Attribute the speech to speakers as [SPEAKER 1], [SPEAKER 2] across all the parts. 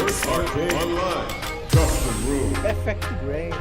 [SPEAKER 1] Arcade online. Custom room.
[SPEAKER 2] Perfectegree.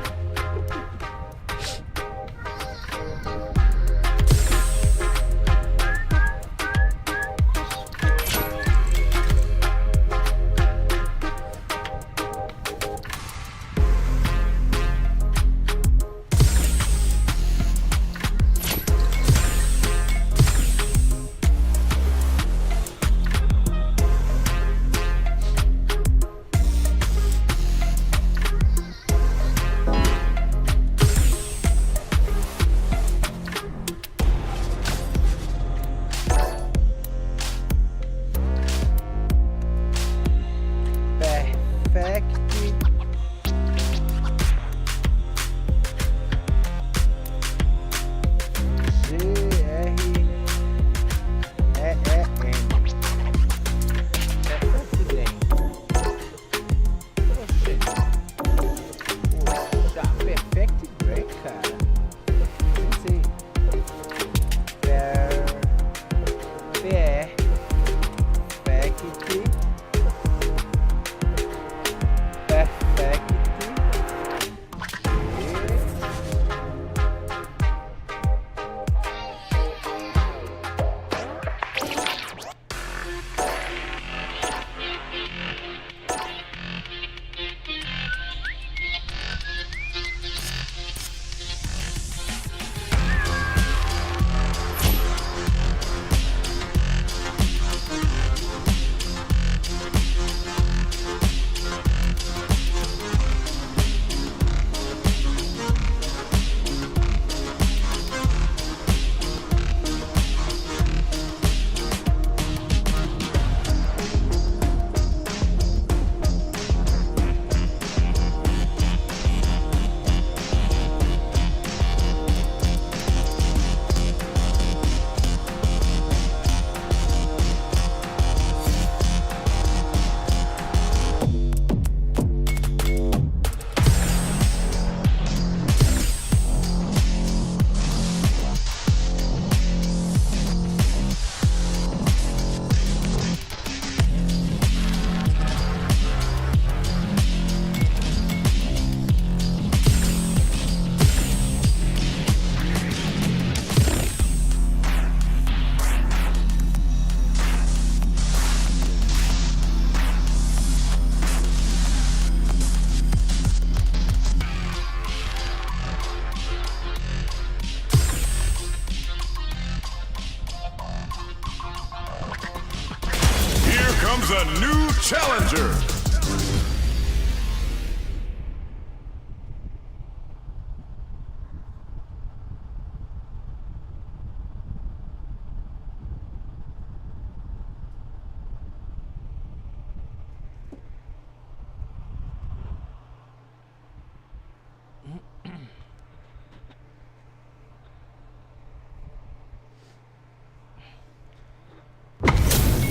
[SPEAKER 1] Comes a new challenger.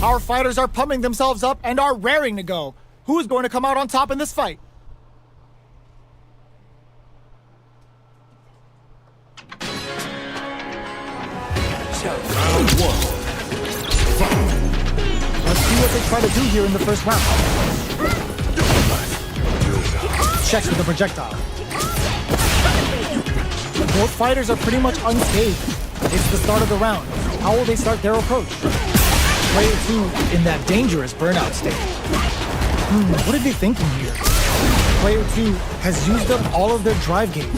[SPEAKER 3] Our fighters are pumping themselves up and are raring to go. Who is going to come out on top in this fight?
[SPEAKER 1] Round one. Fight.
[SPEAKER 3] Let's see what they try to do here in the first round. Checks with the projectile. Both fighters are pretty much unscathed. It's the start of the round. How will they start their approach? Player 2 in that dangerous burnout state. What are they thinking here? Player 2 has used up all of their drive gauge.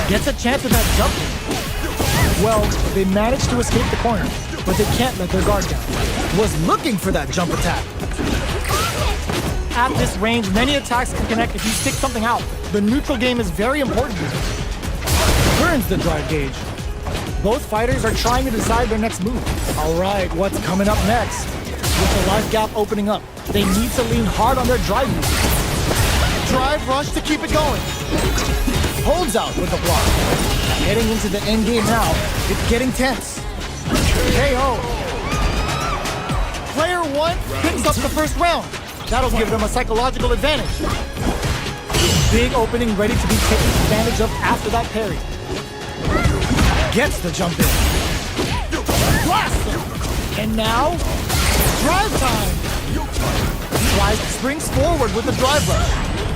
[SPEAKER 3] Gets a chance at that jump. Well, they managed to escape the corner, but they can't let their guard down. Was looking for that jump attack. At this range, many attacks can connect if you stick something out. The neutral game is very important here. Turns the drive gauge. Both fighters are trying to decide their next move. All right, what's coming up next? With the life gap opening up, they need to lean hard on their drive use. Drive rush to keep it going. Holds out with the block. Heading into the end game now, it's getting tense. KO. Player 1 picks up the first round. That'll give them a psychological advantage. Big opening ready to be taken advantage of after that parry. Gets the jump in. Blast him! And now, drive time! Springs forward with the drive rush.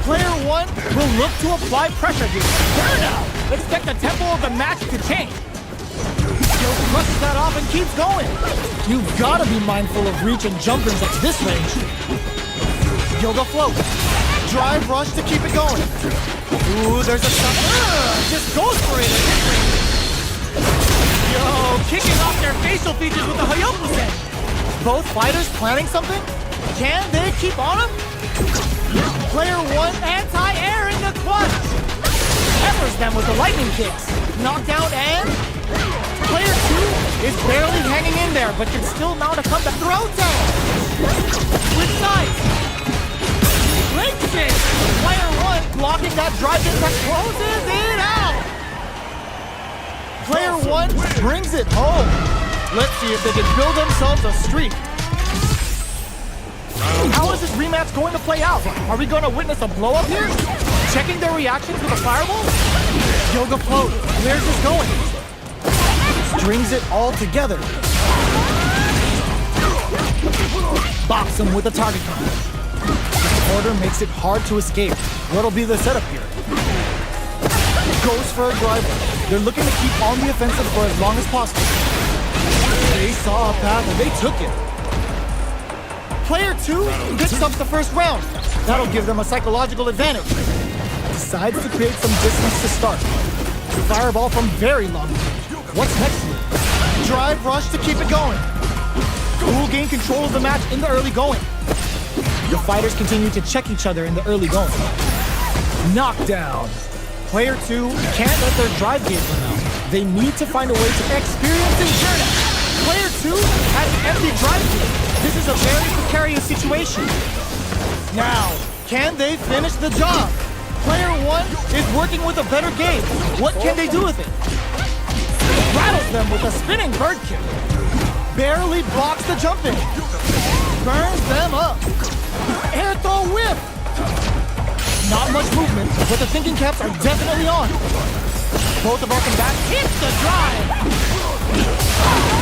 [SPEAKER 3] Player 1 will look to apply pressure here. Burnout! Expect the tempo of the match to change. Still brushes that off and keeps going. You've got to be mindful of reach and jumpers at this range. Yoga float. Drive rush to keep it going. Ooh, there's a shot. Just goes for it at this range. Yo, kicking off their facial features with the Hayoku-sen. Both fighters planning something? Can they keep on him? Player 1 anti-air in the clutch. Peppers them with the lightning kicks. Knockdown and... Player 2 is barely hanging in there, but can still mount a comeback. Throw down! With sight! Links it! Player 1 blocking that drive in that closes it out! Player 1 brings it home. Let's see if they can build themselves a streak. How is this rematch going to play out? Are we going to witness a blow-up here? Checking their reactions with a fireball? Yoga float. Where's this going? Strings it all together. Box him with a target count. This order makes it hard to escape. What'll be the setup here? Goes for a driver. They're looking to keep on the offensive for as long as possible. They saw a path and they took it. Player 2 picks up the first round. That'll give them a psychological advantage. Decides to create some distance to start. Fireball from very long range. What's next here? Drive rush to keep it going. Who will gain control of the match in the early going? The fighters continue to check each other in the early going. Knockdown. Player 2 can't let their drive gauge run out. They need to find a way to experience this burnout. Player 2 has an empty drive gauge. This is a very precarious situation. Now, can they finish the job? Player 1 is working with a better gauge. What can they do with it? Rattles them with a spinning bird kick. Barely blocks the jump in. Burns them up. Air throw whip. Not much movement, but the thinking caps are definitely on. Both of our combatants hits the drive.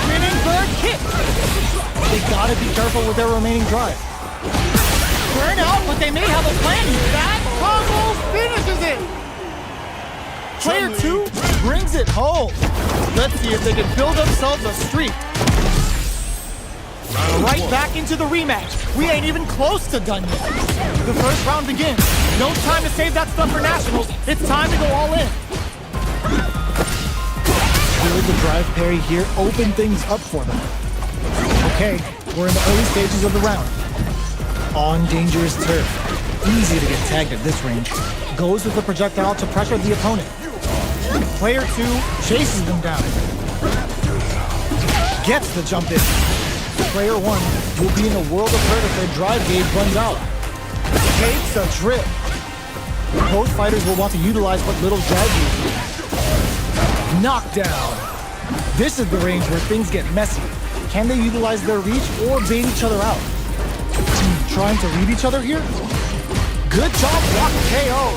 [SPEAKER 3] Spinning bird kick. They gotta be careful with their remaining drive. Burn out, but they may have a plan here. That combo finishes it. Player 2 brings it home. Let's see if they can build themselves a streak. Right back into the rematch. We ain't even close to done yet. The first round begins. No time to save that stuff for nationals. It's time to go all in. Will the drive parry here open things up for them? Okay, we're in the early stages of the round. On dangerous turf. Easy to get tagged at this range. Goes with the projectile to pressure the opponent. Player 2 chases them down. Gets the jump in. Player 1 will be in a world of hurt if their drive gauge runs out. Takes a trip. Both fighters will want to utilize what little drive gauge. Knockdown. This is the range where things get messy. Can they utilize their reach or bait each other out? Trying to read each other here? Good job blocking KO.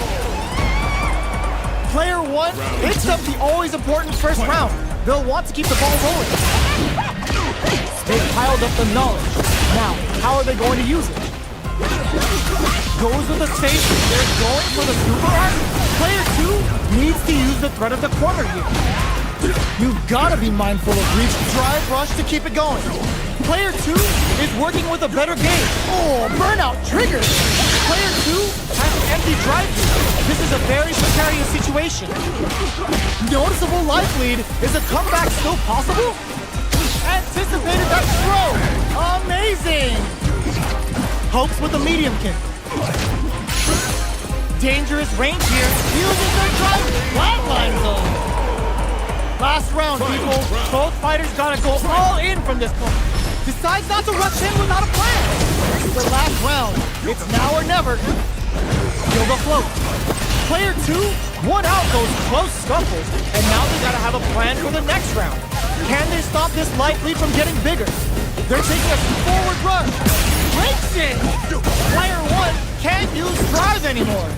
[SPEAKER 3] Player 1 picks up the always important first round. They'll want to keep the ball rolling. They've piled up the knowledge. Now, how are they going to use it? Goes with the station. They're going for the super art. Player 2 needs to use the threat of the corner here. You've got to be mindful of reach. Drive rush to keep it going. Player 2 is working with a better game. Oh, burnout triggered. Player 2 has an empty drive gauge. This is a very precarious situation. Noticeable life lead. Is a comeback still possible? Anticipated that throw. Amazing. Hopes with a medium kick. Dangerous range here. Uses their drive. Flatline zone. Last round, people. Both fighters gotta go all in from this point. Decides not to rush in without a plan. The last round. It's now or never. Yoga float. Player 2 won out those close scuffles, and now they gotta have a plan for the next round. Can they stop this light lead from getting bigger? They're taking a forward rush. Breaks it. Player 1 can't use drive anymore.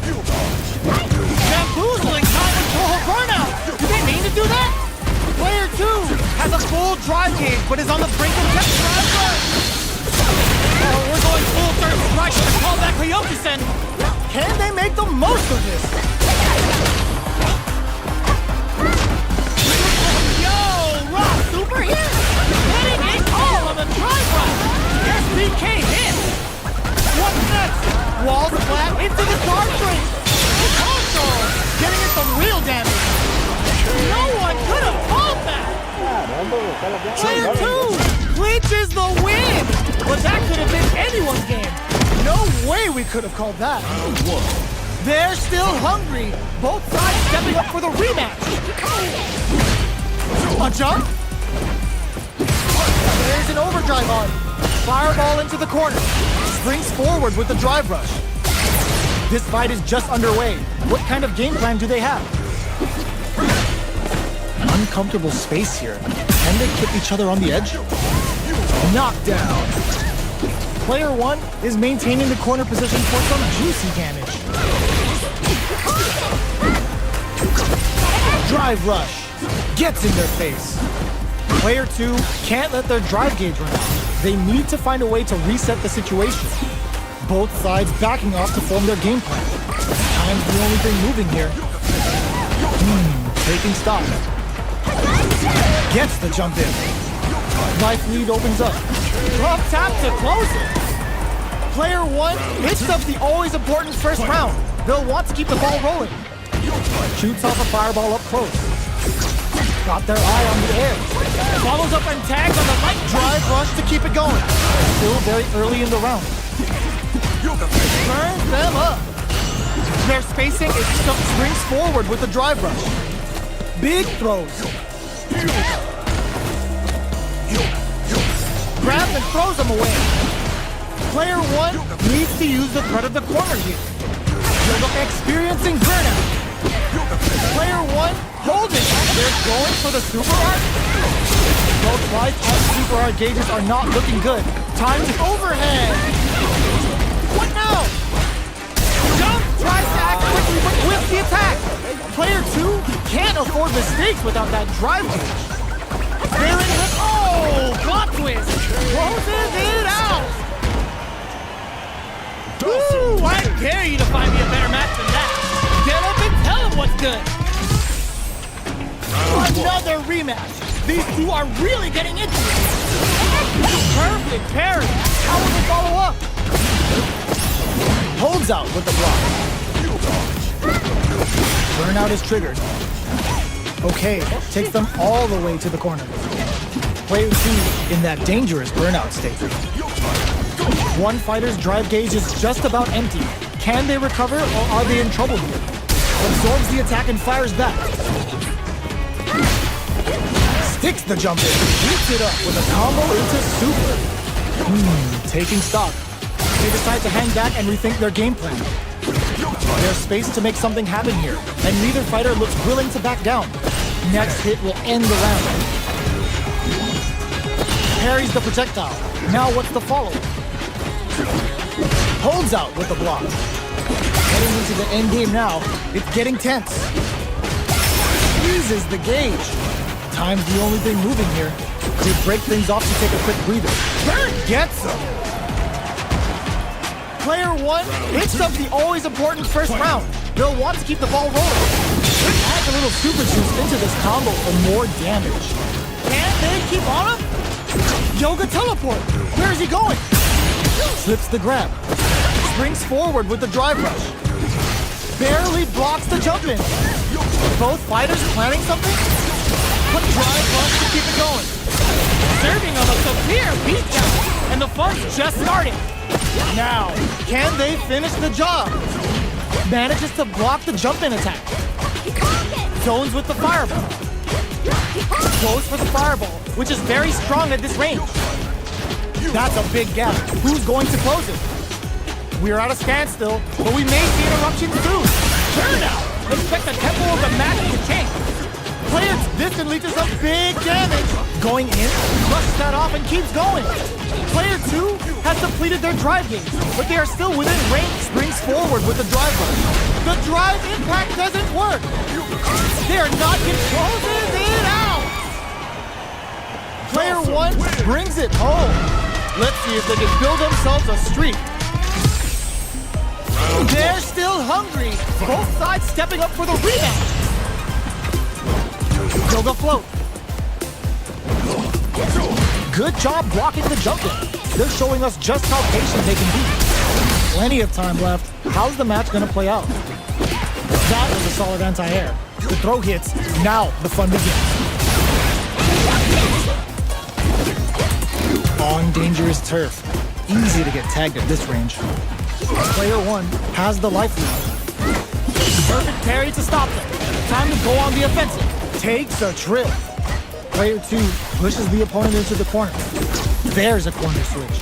[SPEAKER 3] Bamboozling time until her burnout. Did they mean to do that? Player 2 has a full drive gauge, but is on the brink of death drive rush.
[SPEAKER 2] We're going full third rush to call back Ryokusen.
[SPEAKER 3] Can they make the most of this?
[SPEAKER 2] Yo, Rock Super here. Hitting it all on the drive run. SBK hit.
[SPEAKER 3] What's next? Walls flat into the guard frame. Console getting it some real damage.
[SPEAKER 2] No one could have called that.
[SPEAKER 3] Player 2 clinches the win. But that could have been anyone's game. No way we could have called that. They're still hungry. Both sides stepping up for the rematch. A jump. There's an overdrive on. Fireball into the corner. Springs forward with the drive rush. This fight is just underway. What kind of game plan do they have? Uncomfortable space here. Can they keep each other on the edge? Knockdown. Player 1 is maintaining the corner position for some juicy damage. Drive rush. Gets in their face. Player 2 can't let their drive gauge run out. They need to find a way to reset the situation. Both sides backing off to form their game plan. Time's the only thing moving here. Taking stock. Gets the jump in. Life lead opens up.
[SPEAKER 2] Drop tap to close it.
[SPEAKER 3] Player 1 hits up the always important first round. They'll want to keep the ball rolling. Shoots off a fireball up close. Got their eye on the air.
[SPEAKER 2] Follows up and tags on the light
[SPEAKER 3] Drive rush to keep it going. Still very early in the round. Burns them up. Their spacing is springs forward with the drive rush. Big throws. Grabs and throws them away. Player 1 needs to use the threat of the corner here. They're experiencing burnout. Player 1 holding. They're going for the super art. Both light and super art gauges are not looking good. Time to overhead. What now? Jump tries to act quickly, but with the attack. Player 2 can't afford mistakes without that drive gauge. They're in the
[SPEAKER 2] plot twist.
[SPEAKER 3] closes it out.
[SPEAKER 2] Woo, I dare you to find me a better match than that. Get up and tell him what's good.
[SPEAKER 3] Another rematch. These two are really getting into it.
[SPEAKER 2] Perfect parry.
[SPEAKER 3] How will they follow up? Holds out with the block. Burnout is triggered. Okay, takes them all the way to the corner. Player 2 in that dangerous burnout state. One fighter's drive gauge is just about empty. Can they recover or are they in trouble here? Absorbs the attack and fires back. Sticks the jump in. Beats it up with a combo into super. Taking stock. They decide to hang back and rethink their game plan. There's space to make something happen here, and neither fighter looks willing to back down. Next hit will end the round. Parries the projectile. Now what's the follow-up? Holds out with the block. Heading into the end game now. It's getting tense. Squeezes the gauge. Time's the only thing moving here. They break things off to take a quick breather. Burn gets him. Player 1 hits up the always important first round. They'll want to keep the ball rolling. Add a little super juice into this combo for more damage. Can they keep on him? Yoga teleport. Where is he going? Slips the grab. Springs forward with the drive rush. Barely blocks the jump in. Both fighters planning something? But drive rush to keep it going.
[SPEAKER 2] Serving on a severe beatdown, and the fun's just starting.
[SPEAKER 3] Now, can they finish the job? Manages to block the jump-in attack. Zones with the fireball. Goes for the fireball, which is very strong at this range. That's a big gap. Who's going to close it? We're at a standstill, but we may see interruption soon.
[SPEAKER 2] Burnout! Expect the tempo of the match to change.
[SPEAKER 3] Player, this can lead to some big damage. Going in, brushes that off and keeps going. Player 2 has depleted their drive gauge, but they are still within range. Springs forward with the drive rush. The drive impact doesn't work. They are not closes it out. Player 1 brings it home. Let's see if they can build themselves a streak. They're still hungry. Both sides stepping up for the rebound. Yoga float. Good job blocking the jump in. They're showing us just how patient they can be. Plenty of time left. How's the match gonna play out? That was a solid anti-air. The throw hits. Now the fun begins. On dangerous turf. Easy to get tagged at this range. Player 1 has the life lead. Perfect parry to stop them. Time to go on the offensive. Takes a trip. Player 2 pushes the opponent into the corner. There's a corner switch.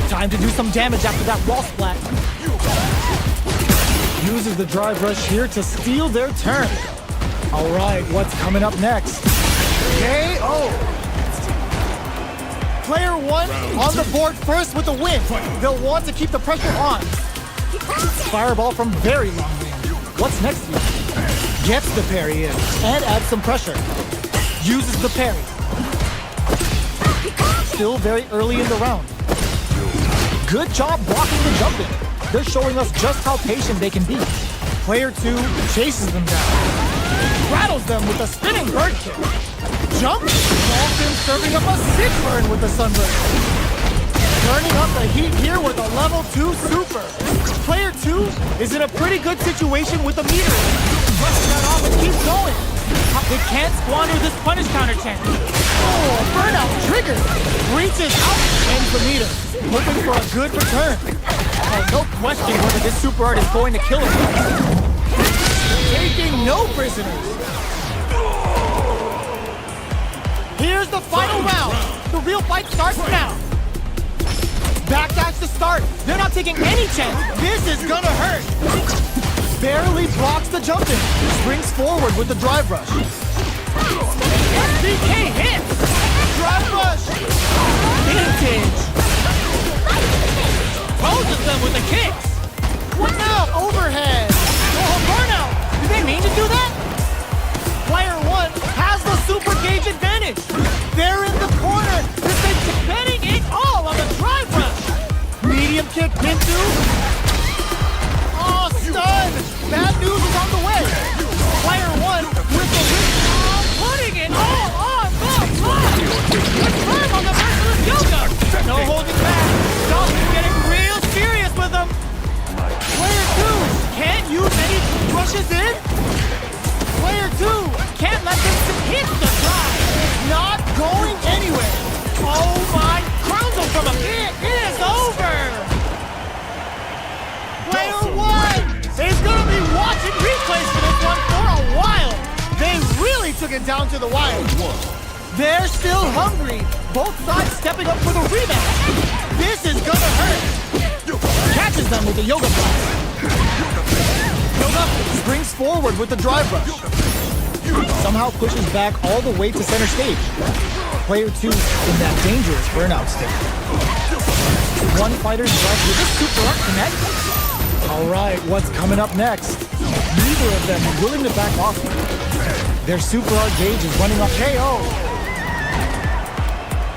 [SPEAKER 3] Time to do some damage after that wall splat. Uses the drive rush here to steal their turn. All right, what's coming up next? KO! Player 1 on the board first with the win. They'll want to keep the pressure on. Fireball from very long range. What's next here? Gets the parry in and adds some pressure. Uses the parry. Still very early in the round. Good job blocking the jump in. They're showing us just how patient they can be. Player 2 chases them down. Rattles them with a spinning bird kick. Jump! Dolphin serving up a sick burn with the sunburn. Turning up the heat here with a level 2 super. Player 2 is in a pretty good situation with the meter. Brushing that off and keeps going. They can't squander this punish counter chance. Oh, burnout trigger. Reaches out and the meter. Hoping for a good return. Oh, no question whether this super art is going to kill him. Taking no prisoners. Here's the final round. The real fight starts now. Backdash to start. They're not taking any chance. This is gonna hurt. Barely blocks the jump in. Springs forward with the drive rush. SBK hits. Drive rush. Vintage. Poses them with the kicks. What now? Overhead. Oh, burnout. Did they mean to do that? Player 1 has the super gauge advantage. They're in the corner. They're betting it all on the drive rush. Medium kick into. Oh, stun. Bad news is on the way. Player 1 with the win. Putting it all on the line. Time on the merciless yoga. No holding back. Dolphin's getting real serious with them. Player 2 can't use any rushes in. Player 2 can't let them hit the drive. It's not going anywhere. Oh my, crowns him from a pit. It is over. Player 1 is going to be watching replays for this one for a while. They really took it down to the wire. They're still hungry. Both sides stepping up for the rebound. This is going to hurt. Catches them with the yoga blast. Yoga springs forward with the drive rush. Somehow pushes back all the way to center stage. Player 2 in that dangerous burnout state. One fighter's left with this super art connect. All right, what's coming up next? Neither of them are willing to back off. Their super art gauge is running off KO.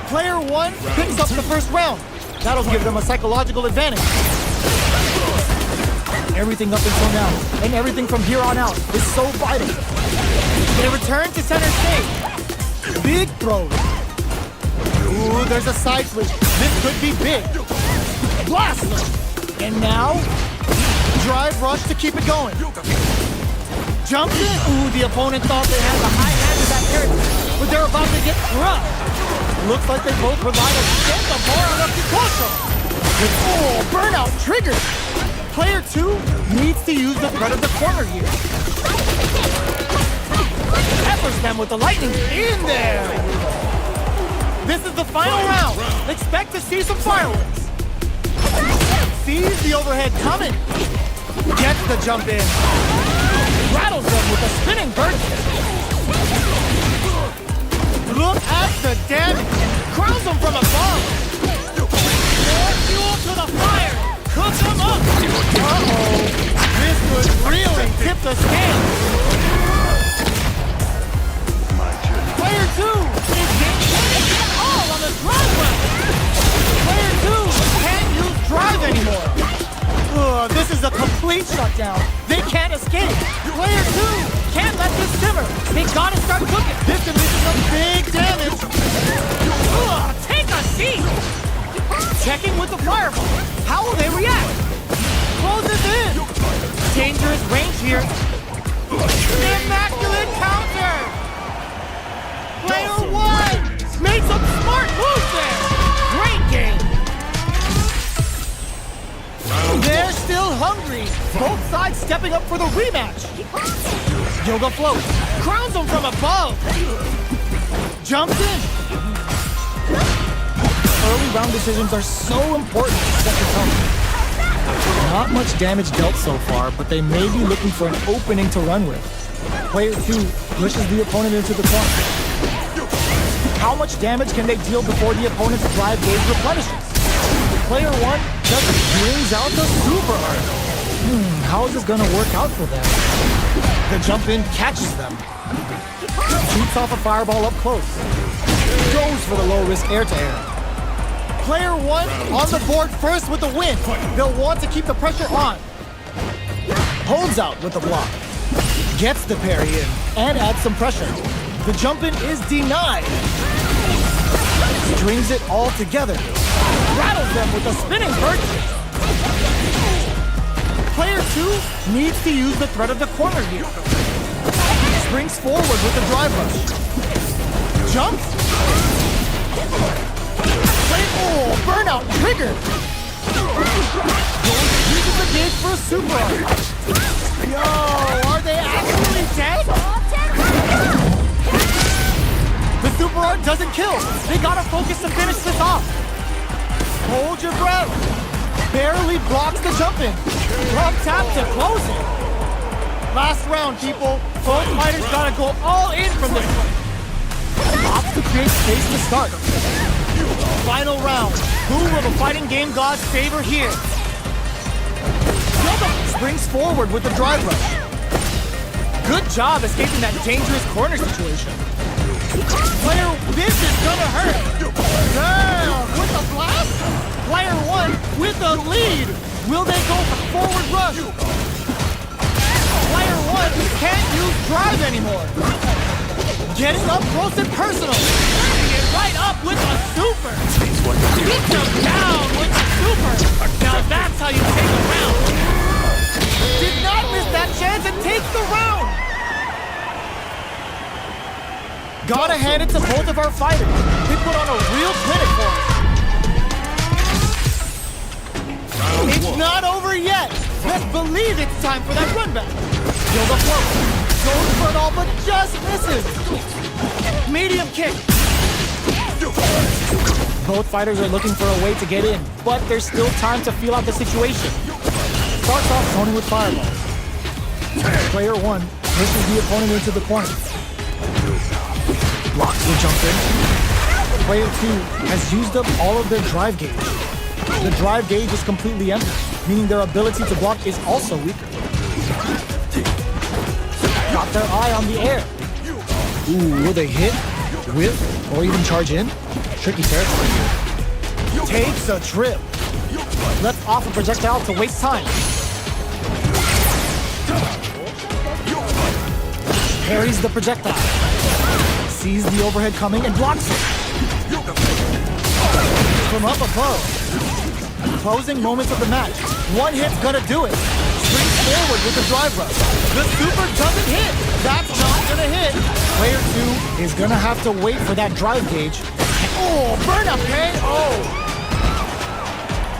[SPEAKER 3] Player 1 picks up the first round. That'll give them a psychological advantage. Everything up until now, and everything from here on out, is so vital. They return to center stage. Big throw. Ooh, there's a side switch. This could be big. Blast them. And now, drive rush to keep it going. Jumps in. Ooh, the opponent thought they had the high hand of that character, but they're about to get crushed. Looks like they both provide a step of more on up to Koso. Oh, burnout triggered. Player 2 needs to use the threat of the corner here. Peppers them with the lightning in there. This is the final round. Expect to see some fireworks. Sees the overhead coming. Gets the jump in. Rattles them with a spinning bird kick. Look at the damage. Crowns them from above. More fuel to the fire. Cook them up. Uh-oh. This could really tip the scale. Player 2 is getting all on the drive run. shut down. They can't escape. Player 2 can't let this simmer. They gotta start cooking. This can lead to some big damage.
[SPEAKER 2] Ugh, take a seat!
[SPEAKER 3] Checking with the fireball. How will they react? Closes in. Dangerous range here.
[SPEAKER 2] Immaculate counter!
[SPEAKER 3] Player 1 made some smart moves there.
[SPEAKER 2] Great game!
[SPEAKER 3] They're still hungry. Both sides stepping up for the rematch. Yoga float.
[SPEAKER 2] Crowns them from above!
[SPEAKER 3] Jumps in. Early round decisions are so important to set the tone. Not much damage dealt so far, but they may be looking for an opening to run with. Player 2 pushes the opponent into the corner. How much damage can they deal before the opponent's drive gauge replenishes? Player 1 just brings out the super art. How is this gonna work out for them? The jump in catches them. Shoots off a fireball up close. Goes for the low risk air to air. Player 1 on the board first with the win. They'll want to keep the pressure on. Holds out with the block. Gets the parry in and adds some pressure. The jump in is denied. Strings it all together. Rattles them with a spinning bird kick. Player 2 needs to use the threat of the corner here. Springs forward with the drive rush. Jumps. Oh, burnout triggered. Uses the gauge for a super art. Yo, are they actually dead? The super art doesn't kill. They gotta focus to finish this off. Hold your breath. Barely blocks the jump in. Drop tap to close it. Last round, people. Both fighters gotta go all in from this one. Opts to create space to start. Final round. Who will the fighting game gods favor here? Yoga springs forward with the drive rush. Good job escaping that dangerous corner situation. Player, this is gonna hurt. Down with the blast. Player 1 with the lead. Will they go for forward rush? Player 1 can't use drive anymore. Getting up close and personal.
[SPEAKER 2] Turning it right up with a super! Beat them down with a super! Now that's how you take a round!
[SPEAKER 3] Did not miss that chance and takes the round! Gotta hand it to both of our fighters. They put on a real clinic for us. It's not over yet. Let's believe it's time for that run back. Yoga float. Goes for it all, but just misses. Medium kick. Both fighters are looking for a way to get in, but there's still time to feel out the situation. Starts off zoning with fireballs. Player 1 pushes the opponent into the corner. Blocks the jump in. Player 2 has used up all of their drive gauge. The drive gauge is completely empty, meaning their ability to block is also weaker. Got their eye on the air. Ooh, will they hit, whip, or even charge in? Tricky territory here. Takes a trip. Lets off a projectile to waste time. Parries the projectile. Sees the overhead coming and blocks it. From up above. Closing moments of the match. One hit's gonna do it. Springs forward with the drive rush. The super doesn't hit. That's not gonna hit. Player 2 is gonna have to wait for that drive gauge. Oh, burnout KO!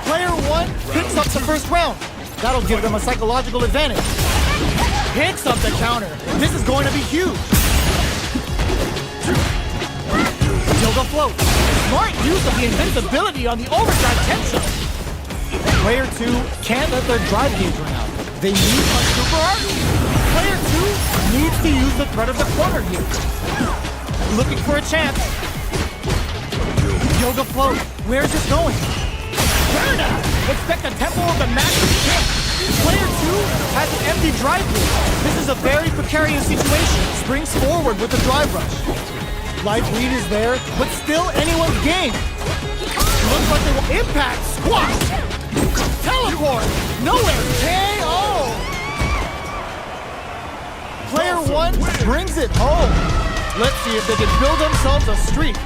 [SPEAKER 3] Player 1 picks up the first round. That'll give them a psychological advantage. Picks up the counter. This is going to be huge. Yoga float. Smart use of the invincibility on the overdrive tension. Player 2 can't let their drive gauge run out. They need a super art. Player 2 needs to use the threat of the corner here. Looking for a chance. Yoga float. Where's this going? Burnout! Expect the tempo of the match to kick. Player 2 has an empty drive gauge. This is a very precarious situation. Springs forward with the drive rush. Life lead is there, but still anyone's game. Looks like they will impact. Squash! Teleport! Nowhere! KO! one brings it home. Let's see if they can build themselves a streak.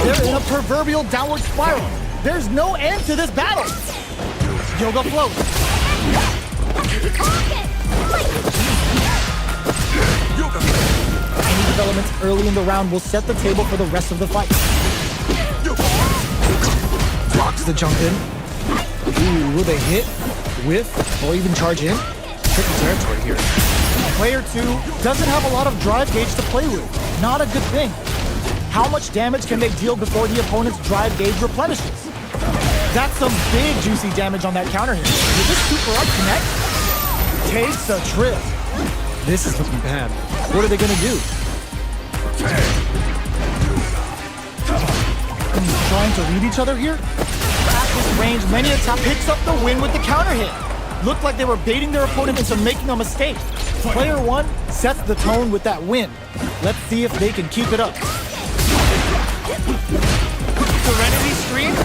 [SPEAKER 3] They're in a proverbial downward spiral. There's no end to this battle. Yoga float. Any developments early in the round will set the table for the rest of the fight. Blocks the jump in. Ooh, will they hit, whiff, or even charge in? Tricky territory here. Player 2 doesn't have a lot of drive gauge to play with. Not a good thing. How much damage can they deal before the opponent's drive gauge replenishes? That's some big juicy damage on that counter hit. Did this super up connect? Takes a trip. This is looking bad. What are they gonna do? Trying to read each other here? At this range, many a time picks up the win with the counter hit. Looked like they were baiting their opponent into making a mistake. Player 1 sets the tone with that win. Let's see if they can keep it up.
[SPEAKER 2] Serenity Stream?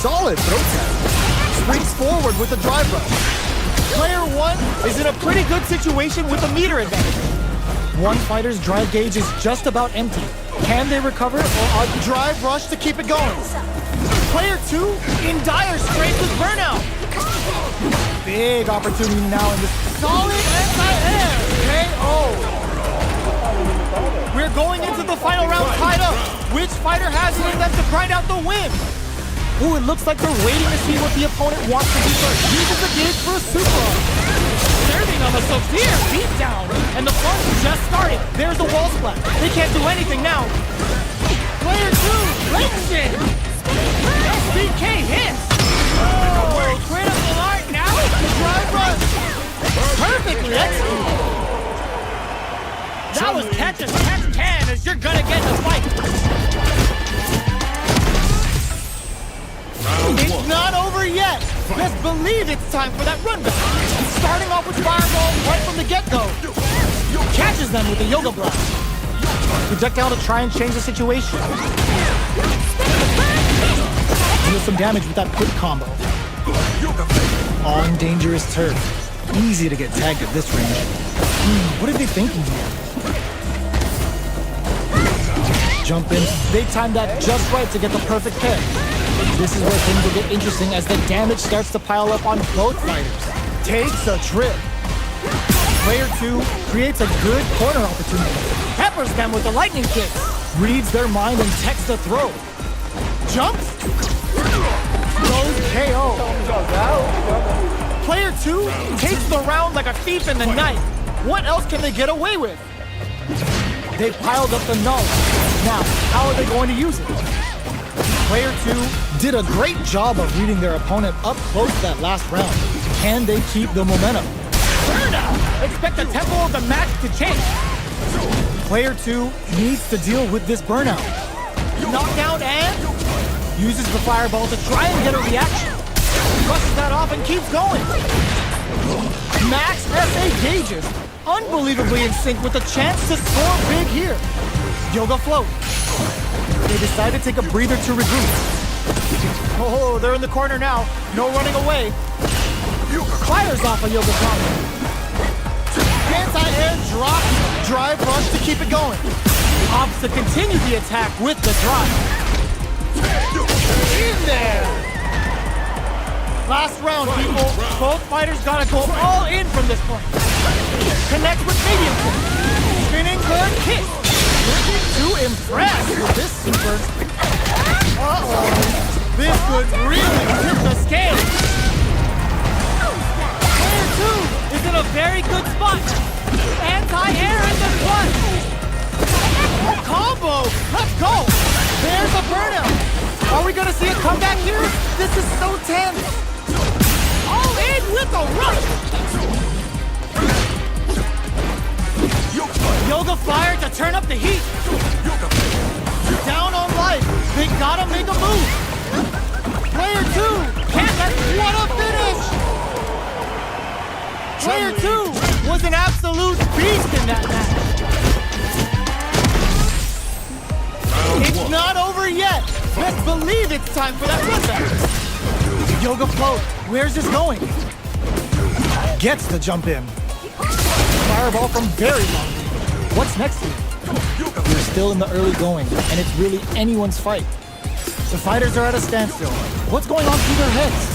[SPEAKER 3] Solid throw test. Springs forward with the drive rush. Player 1 is in a pretty good situation with a meter advantage. One fighter's drive gauge is just about empty. Can they recover or a drive rush to keep it going? Player 2 in dire straits with burnout. Big opportunity now in this solid anti-air KO. We're going into the final round tied up. Which fighter has it in them to grind out the win? Ooh, it looks like they're waiting to see what the opponent wants to do first. Uses the gauge for a super.
[SPEAKER 2] Serving of a severe beatdown. And the fun just started. There's the wall splat. They can't do anything now. Player 2, Lynching. SBK hits. Oh, critical art now.
[SPEAKER 3] Drive rush.
[SPEAKER 2] Perfectly executed. That was catch as catch can as you're gonna get in the fight.
[SPEAKER 3] It's not over yet. Best believe it's time for that run back. Starting off with fireball right from the get-go. Catches them with a yoga blast. Projectile to try and change the situation. Deal some damage with that quick combo. On dangerous turf. Easy to get tagged at this range. What are they thinking here? Jump in. They timed that just right to get the perfect pair. This is where things will get interesting as the damage starts to pile up on both fighters. Takes a trip. Player 2 creates a good corner opportunity. Peppers them with the lightning kick. Reads their mind and techs the throw. Jumps. Goes KO. Player 2 takes the round like a thief in the night. What else can they get away with? They piled up the null. Now, how are they going to use it? Player 2 did a great job of reading their opponent up close that last round. Can they keep the momentum?
[SPEAKER 2] Burnout! Expect the tempo of the match to change.
[SPEAKER 3] Player 2 needs to deal with this burnout.
[SPEAKER 2] Knockdown and
[SPEAKER 3] Uses the fireball to try and get a reaction. Brushes that off and keeps going. Max SA gauges. Unbelievably in sync with a chance to score big here. Yoga float. They decide to take a breather to regroup. Oh, they're in the corner now. No running away. Fires off a yoga combo. Anti-air drop. Drive rush to keep it going. Opts to continue the attack with the drive. In there! Last round, people. Both fighters gotta go all in from this point. Connect with medium kick. Spinning bird kick. Looking to impress with this super. Uh-oh. This could really tip the scale. Player 2 is in a very good spot. Anti-air in the front. Combo. Let's go. There's a burnout. Are we gonna see a comeback here? This is so tense. All in with a rush. Yoga fire to turn up the heat. Down on life. They gotta make a move. Player 2 can't let. What a finish! Player 2 was an absolute beast in that match. It's not over yet. Best believe it's time for that run back. Yoga float. Where's this going? Gets the jump in. fireball from very long range. What's next here? We're still in the early going, and it's really anyone's fight. The fighters are at a standstill. What's going on through their heads?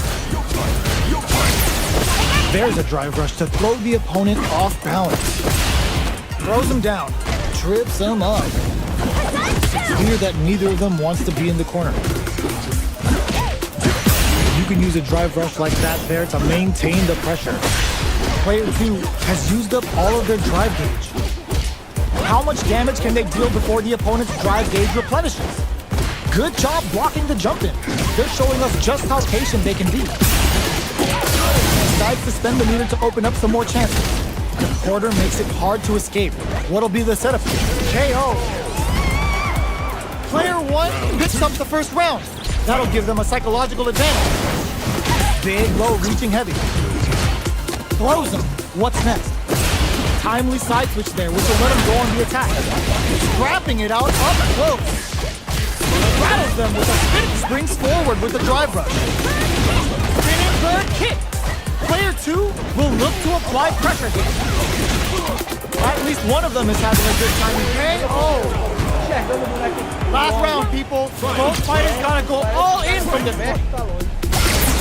[SPEAKER 3] There's a drive rush to throw the opponent off balance. Throws him down, trips him up. It's clear that neither of them wants to be in the corner. You can use a drive rush like that there to maintain the pressure. Player 2 has used up all of their drive gauge. How much damage can they deal before the opponent's drive gauge replenishes? Good job blocking the jump in. They're showing us just how patient they can be. Decides to spend the meter to open up some more chances. The quarter makes it hard to escape. What'll be the setup? KO. Player 1 picks up the first round. That'll give them a psychological advantage. Big, low, reaching heavy. Throws him. What's next? Timely side switch there, which will let him go on the attack. Scrapping it out up close. Rattles them with a spin. Springs forward with a drive rush. Spinning bird kick. Player 2 will look to apply pressure here. At least one of them is having a good time. KO. Last round, people. Both fighters gotta go all in from this point.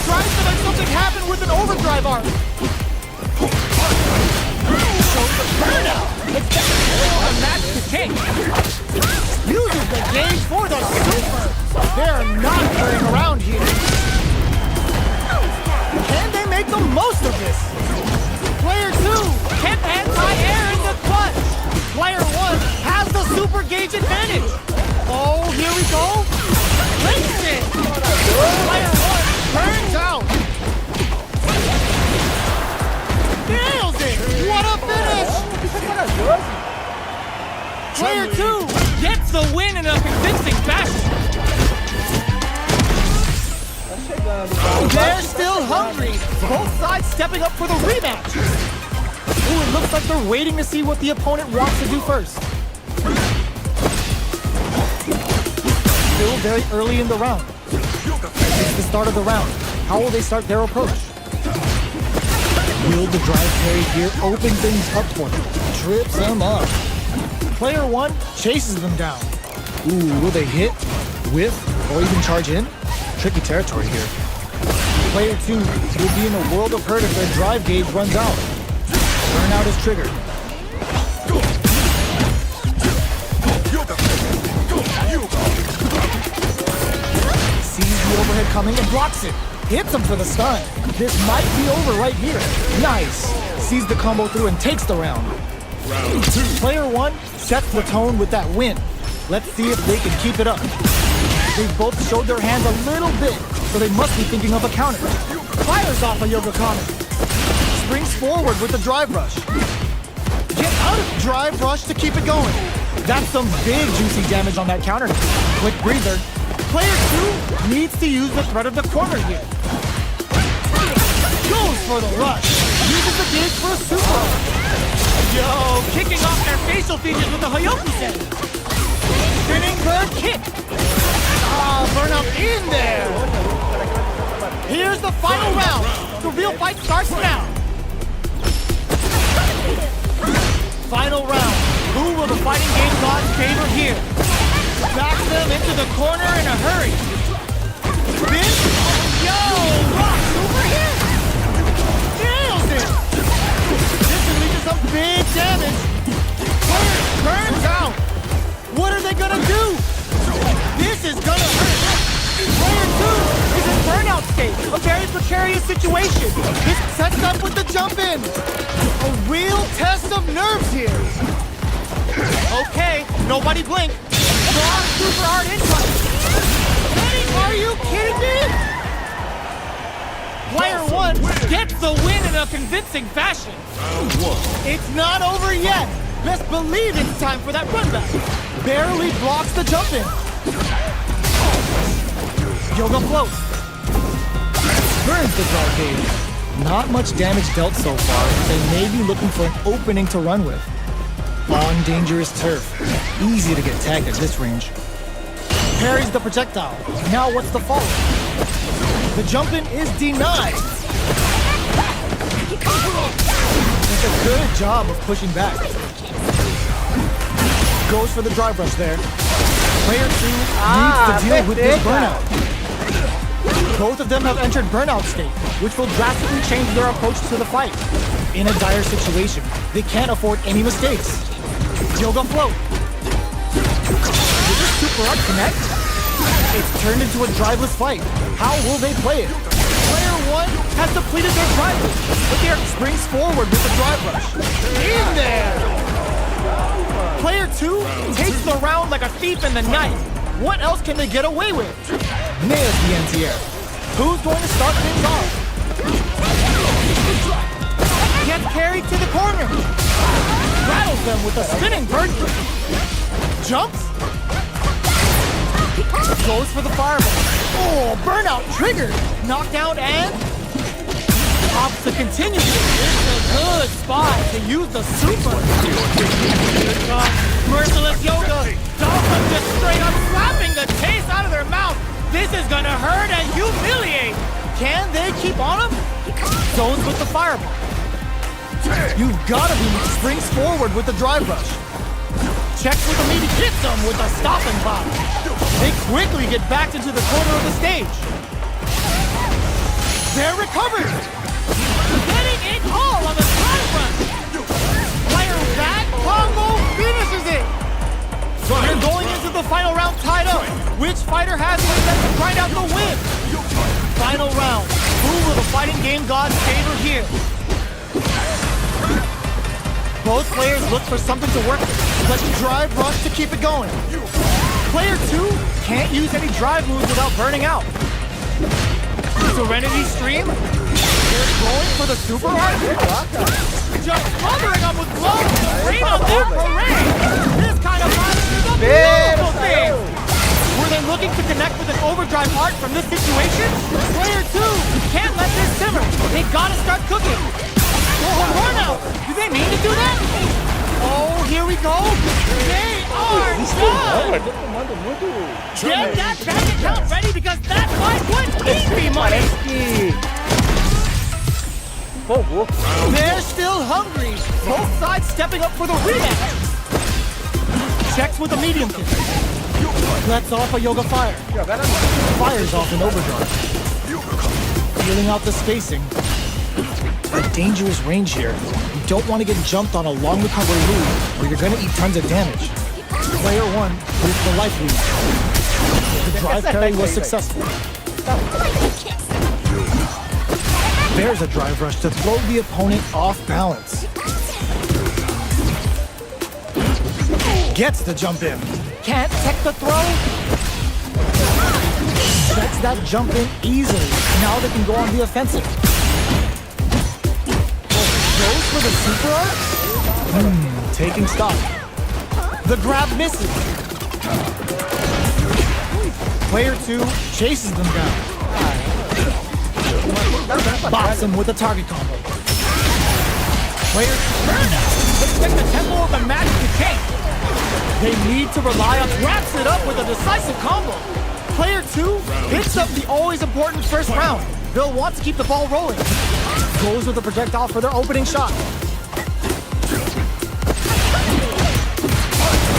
[SPEAKER 3] Tries to make something happen with an overdrive arm. Shows the burnout. It's a match to take. Uses the gauge for the super. They're not playing around here. Can they make the most of this? Player 2 hip anti-air in the clutch. Player 1 has the super gauge advantage. Oh, here we go. Links it. Player 1 turns out. Nails it. What a finish. Player 2 gets the win in a convincing fashion. They're still hungry. Both sides stepping up for the rematch. Ooh, it looks like they're waiting to see what the opponent wants to do first. Still very early in the round. It's the start of the round. How will they start their approach? Will the drive parry here open things up for them? Trips them up. Player 1 chases them down. Ooh, will they hit, whiff, or even charge in? Tricky territory here. Player 2 will be in a world of hurt if their drive gauge runs out. Burnout is triggered. Sees the overhead coming and blocks it. Hits him for the stun. This might be over right here. Nice. Sees the combo through and takes the round.
[SPEAKER 1] Round 2.
[SPEAKER 3] Player 1 sets the tone with that win. Let's see if they can keep it up. They've both showed their hands a little bit, so they must be thinking of a counter. Fires off a Yoga Kami. Springs forward with the drive rush. Get out of drive rush to keep it going. That's some big juicy damage on that counter. Quick breather. Player 2 needs to use the threat of the corner here. Goes for the rush. Uses the gauge for a super. Yo, kicking off their facial features with a Hayoku set. Spinning bird kick. Ah, burnout in there. Here's the final round. The real fight starts now. Final round. Who will the fighting game gods favor here? Back them into the corner in a hurry. Spin. Yo, rock super hit. Nails it. This can lead to some big damage. Player turns out. What are they gonna do? This is gonna hurt. Player 2 is in burnout state. A very precarious situation. This sets up with the jump in. A real test of nerves here. Okay, nobody blink. Strong, super hard income. Are you kidding me? Player 1 gets the win in a convincing fashion. It's not over yet. Let's believe it's time for that run back. Barely blocks the jump in. Yoga floats. Burns the drive gauge. Not much damage dealt so far. They may be looking for an opening to run with. On dangerous turf. Easy to get tagged at this range. Parries the projectile. Now what's the follow? The jump in is denied. It's a good job of pushing back. Goes for the drive rush there. Player 2 needs to deal with this burnout. Both of them have entered burnout state, which will drastically change their approach to the fight. In a dire situation, they can't afford any mistakes. Yoga float. Will this super art connect? It's turned into a driveless fight. How will they play it? Player 1 has depleted their drive rush, but Derek springs forward with the drive rush. In there! Player 2 takes the round like a thief in the night. What else can they get away with? Nails the anti-air. Who's going to start things off? Gets carried to the corner. Rattles them with a spinning bird. Jumps. Goes for the fireball. Oh, burnout triggered. Knockdown and opts to continue. It's a good spot to use the super. Here comes merciless yoga. DHALSIM just straight up slapping the taste out of their mouth. This is gonna hurt and humiliate. Can they keep on him? Zones with the fireball. You've gotta be springs forward with the drive rush. Checks with the meaty, hits them with a stopping block. They quickly get back into the corner of the stage. They're recovered. Getting it all on the drive rush. Player back combo finishes it. So they're going into the final round tied up. Which fighter has it in them to grind out the win? Final round. Who will the fighting game gods favor here? Both players look for something to work with. Let's drive rush to keep it going. Player 2 can't use any drive moves without burning out. Serenity Stream. They're going for the super art. Just smothering them with blows to rain on their parade. This kind of violence is a beautiful thing. Were they looking to connect with an overdrive art from this situation? Player 2 can't let this simmer. They gotta start cooking. Oh, burnout! Do they mean to do that? Oh, here we go. They are done. Get that bank account ready because that fight would easy money. They're still hungry. Both sides stepping up for the rematch. Checks with a medium kick. Lets off a yoga fire. Fires off an overdrive. Feeling out the spacing. A dangerous range here. You don't want to get jumped on a long recovery move, or you're going to eat tons of damage. Player 1 with the life lead. The drive parry was successful. There's a drive rush to throw the opponent off balance. Gets the jump in. Can't tech the throw. Gets that jump in easily. Now they can go on the offensive. Goes for the super art? Taking stock. The grab misses. Player 2 chases them down. Bops him with a target combo. Player 2 looks like the tempo of the match to change. They need to rely on wraps it up with a decisive combo. Player 2 hits up the always important first round. They'll want to keep the ball rolling. Goes with the projectile for their opening shot.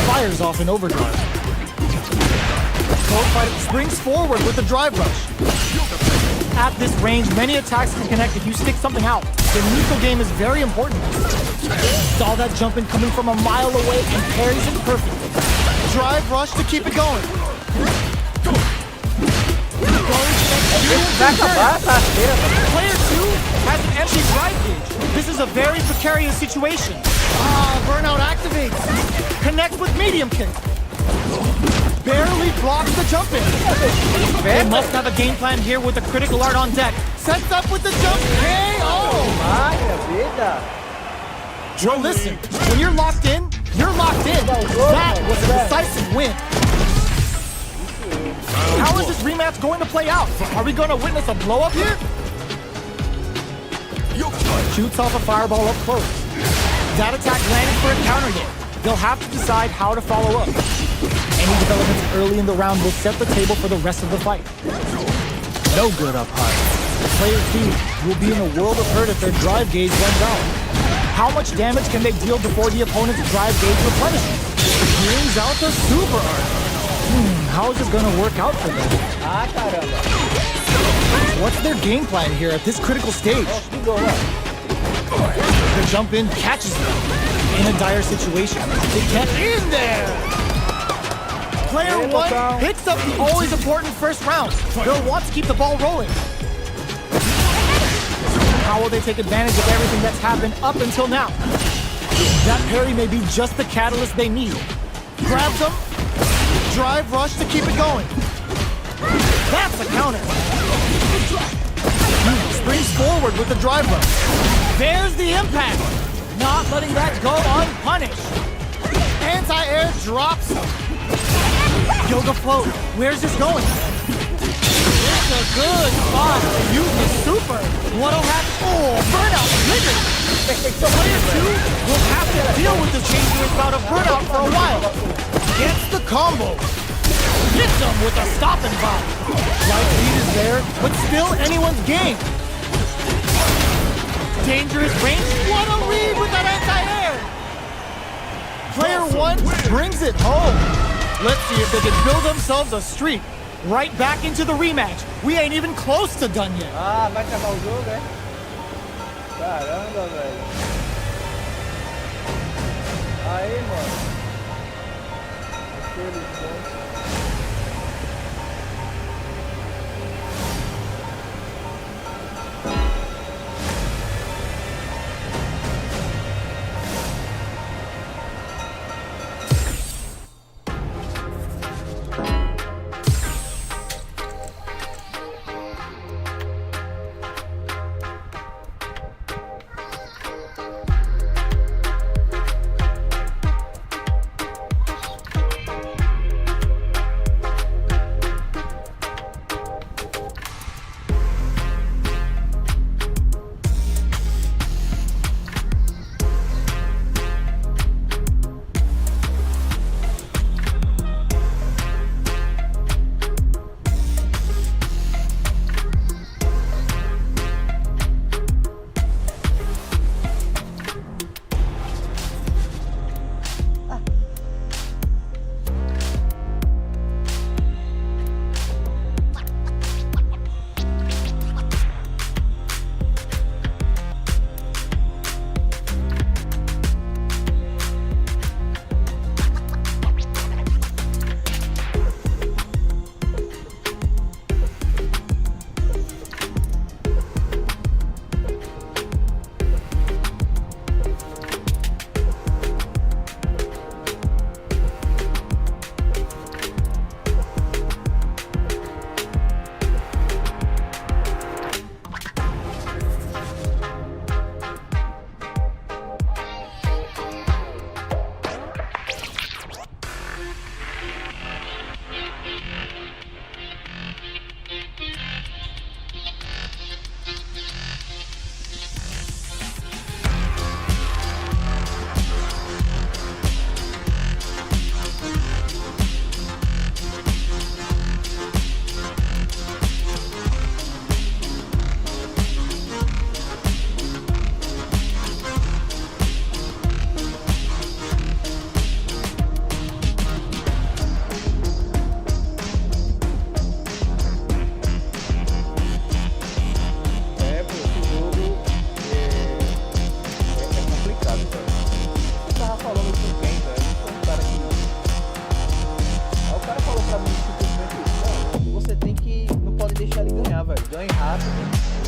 [SPEAKER 3] Fires off an overdrive. Both fighter springs forward with the drive rush. At this range, many attacks can connect if you stick something out. The neutral game is very important. Saw that jump in coming from a mile away and parries it perfectly. Drive rush to keep it going. Player 2 has an empty drive gauge. This is a very precarious situation. Burnout activates. Connects with medium kick. Barely blocks the jump in. They must have a game plan here with the critical art on deck. Sets up with the jump KO. Well, listen, when you're locked in, you're locked in. That was a decisive win. How is this rematch going to play out? Are we going to witness a blow-up here? Shoots off a fireball up close. That attack landed for a counter hit. They'll have to decide how to follow up. Any developments early in the round will set the table for the rest of the fight. No good up high. Player 2 will be in a world of hurt if their drive gauge runs out. How much damage can they deal before the opponent's drive gauge replenishes? Brings out the super art. How is this gonna work out for them?
[SPEAKER 4] Ah, caramba.
[SPEAKER 3] What's their game plan here at this critical stage? The jump in catches them in a dire situation. They can't in there! Player 1 picks up the always important first round. They'll want to keep the ball rolling. How will they take advantage of everything that's happened up until now? That parry may be just the catalyst they need. Grabs them, drive rush to keep it going. That's a counter. Springs forward with the drive rush. There's the impact. Not letting that go unpunished. Anti-air drops him. Yoga float. Where's this going? It's a good spot to use the super. What'll happen? Oh, burnout triggered. Player 2 will have to deal with this dangerous bout of burnout for a while. Gets the combo. Hits him with a stop and pop. Light speed is there, but still anyone's game. Dangerous range. What a lead with that anti-air. Player 1 brings it home. Let's see if they can build themselves a streak. Right back into the rematch. We ain't even close to done yet.
[SPEAKER 4] Ah, vai acabar o jogo, é? Caramba, velho. Aí, mano. Infelizmente.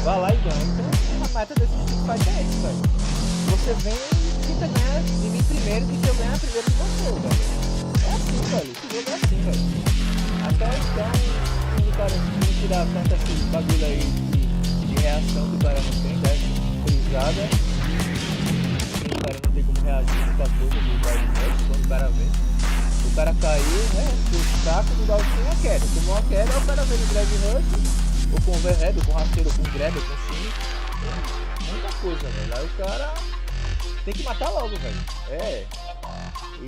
[SPEAKER 4] Vai lá e ganha. Então a meta desse fight é esse, velho. Você vem e tenta ganhar de mim primeiro do que eu ganhar primeiro de você, velho. É assim, velho. Esse jogo é assim, velho. Até então, o cara não tirar tanto esse bagulho aí de reação que o cara não tem, né? Cruzada. O cara não tem como reagir com a coisa do drive rush quando o cara vem. O cara caiu, né? O saco do DHALSIM é a queda. Tomou a queda, aí o cara vem no drive rush. Ou com overhead, ou com rasteiro, ou com grab, ou com sim. Muita coisa, velho. Aí o cara tem que matar logo, velho. É. E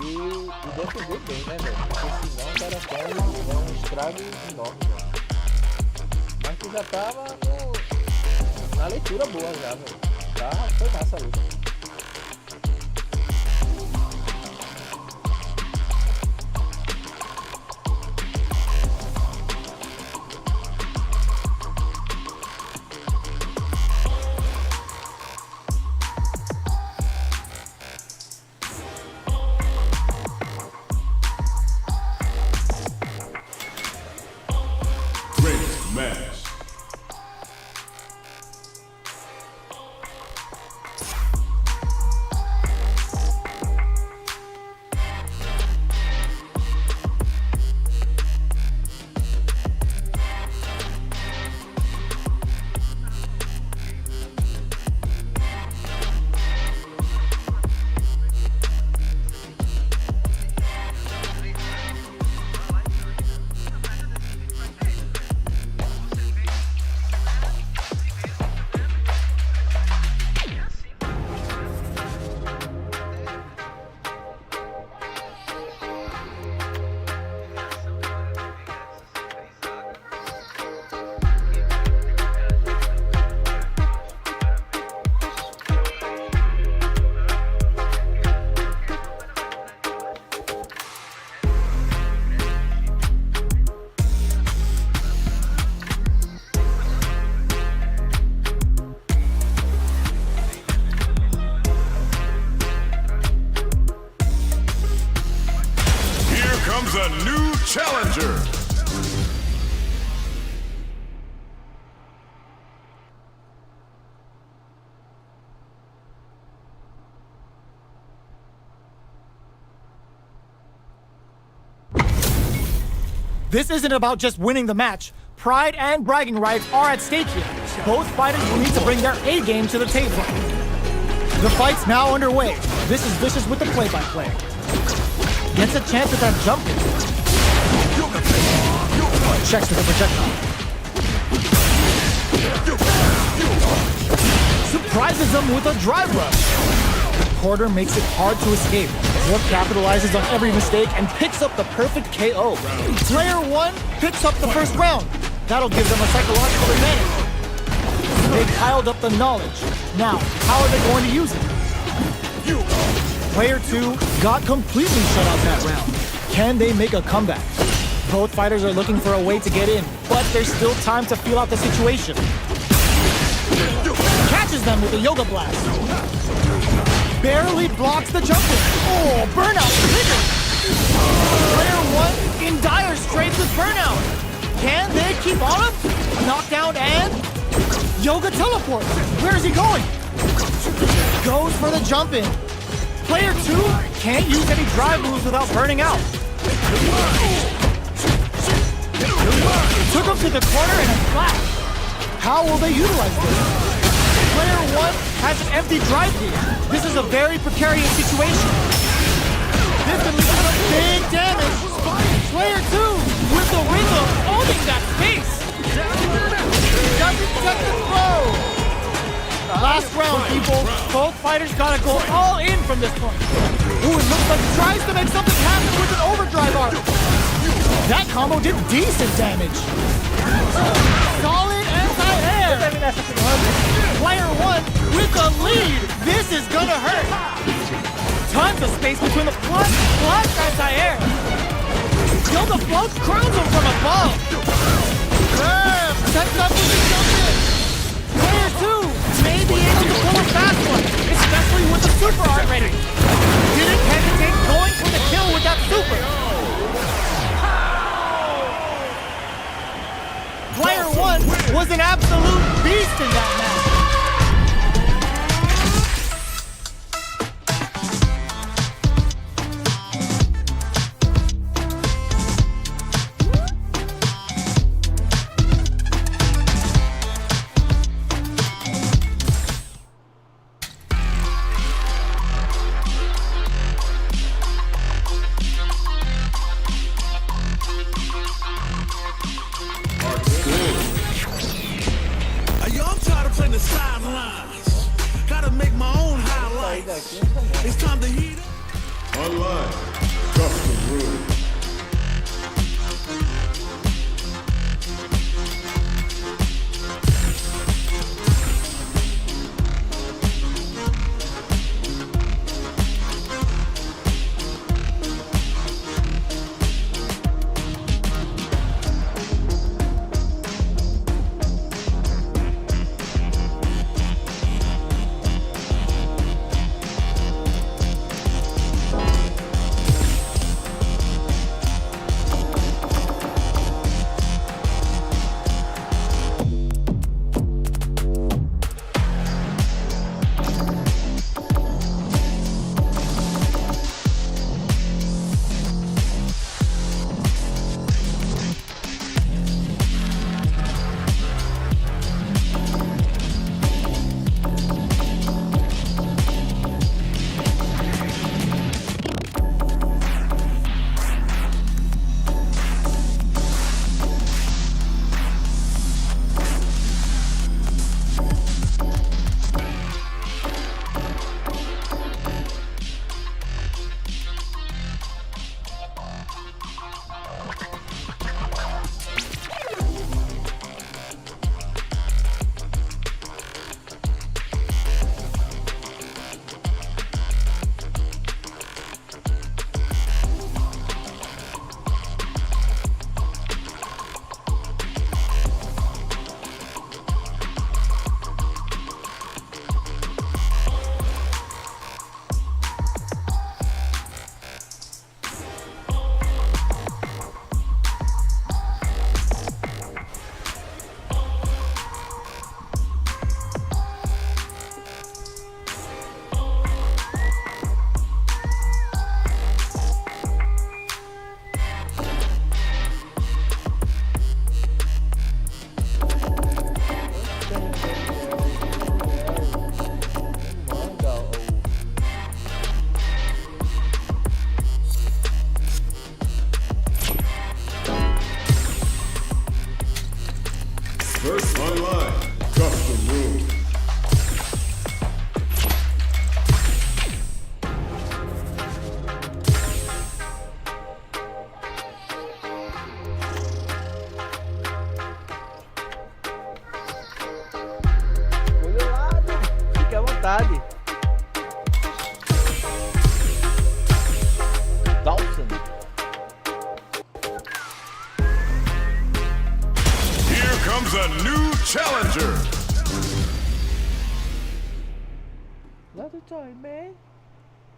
[SPEAKER 4] defender bem, né, velho? Porque senão o cara faz um estrago enorme, velho. Mas tu já tava na leitura boa já, velho. Tá, foi massa a luta.
[SPEAKER 1] Great match. Here comes a new challenger.
[SPEAKER 3] This isn't about just winning the match. Pride and bragging rights are at stake here. Both fighters will need to bring their A game to the table. The fight's now underway. This is Vicious with the play-by-play. Gets a chance at that jump. Checks with the projectile. Surprises him with a drive rush. Porter makes it hard to escape. Rook capitalizes on every mistake and picks up the perfect KO. Player 1 picks up the first round. That'll give them a psychological advantage. They piled up the knowledge. Now, how are they going to use it? Player 2 got completely shut out that round. Can they make a comeback? Both fighters are looking for a way to get in, but there's still time to feel out the situation. Catches them with a yoga blast. Barely blocks the jumper. Oh, burnout triggered. Player 1 in dire straits with burnout. Can they keep on him? Knockdown and yoga teleport. Where is he going? Goes for the jump in. Player 2 can't use any drive moves without burning out. Took him to the corner in a flash. How will they utilize this? Player 1 has an empty drive gauge. This is a very precarious situation. This can lead to some big damage. Player 2 with the rhythm owning that space. Doesn't touch the throw. Last round, people. Both fighters gotta go all in from this point. Ooh, it looks like he tries to make something happen with an overdrive arc. That combo did decent damage. Solid anti-air. Player 1 with the lead. This is gonna hurt. Tons of space between the plus anti-air. Yoga float crowns him from above. Sets up with the jump in. Player 2 may be able to pull a fast one, especially with the super art ready. Didn't hesitate going for the kill with that super. Player 1 was an absolute beast in that match.
[SPEAKER 5] I'm tired of playing the sidelines. Gotta make my own highlights. It's time to heat up.
[SPEAKER 1] Online. Custom room.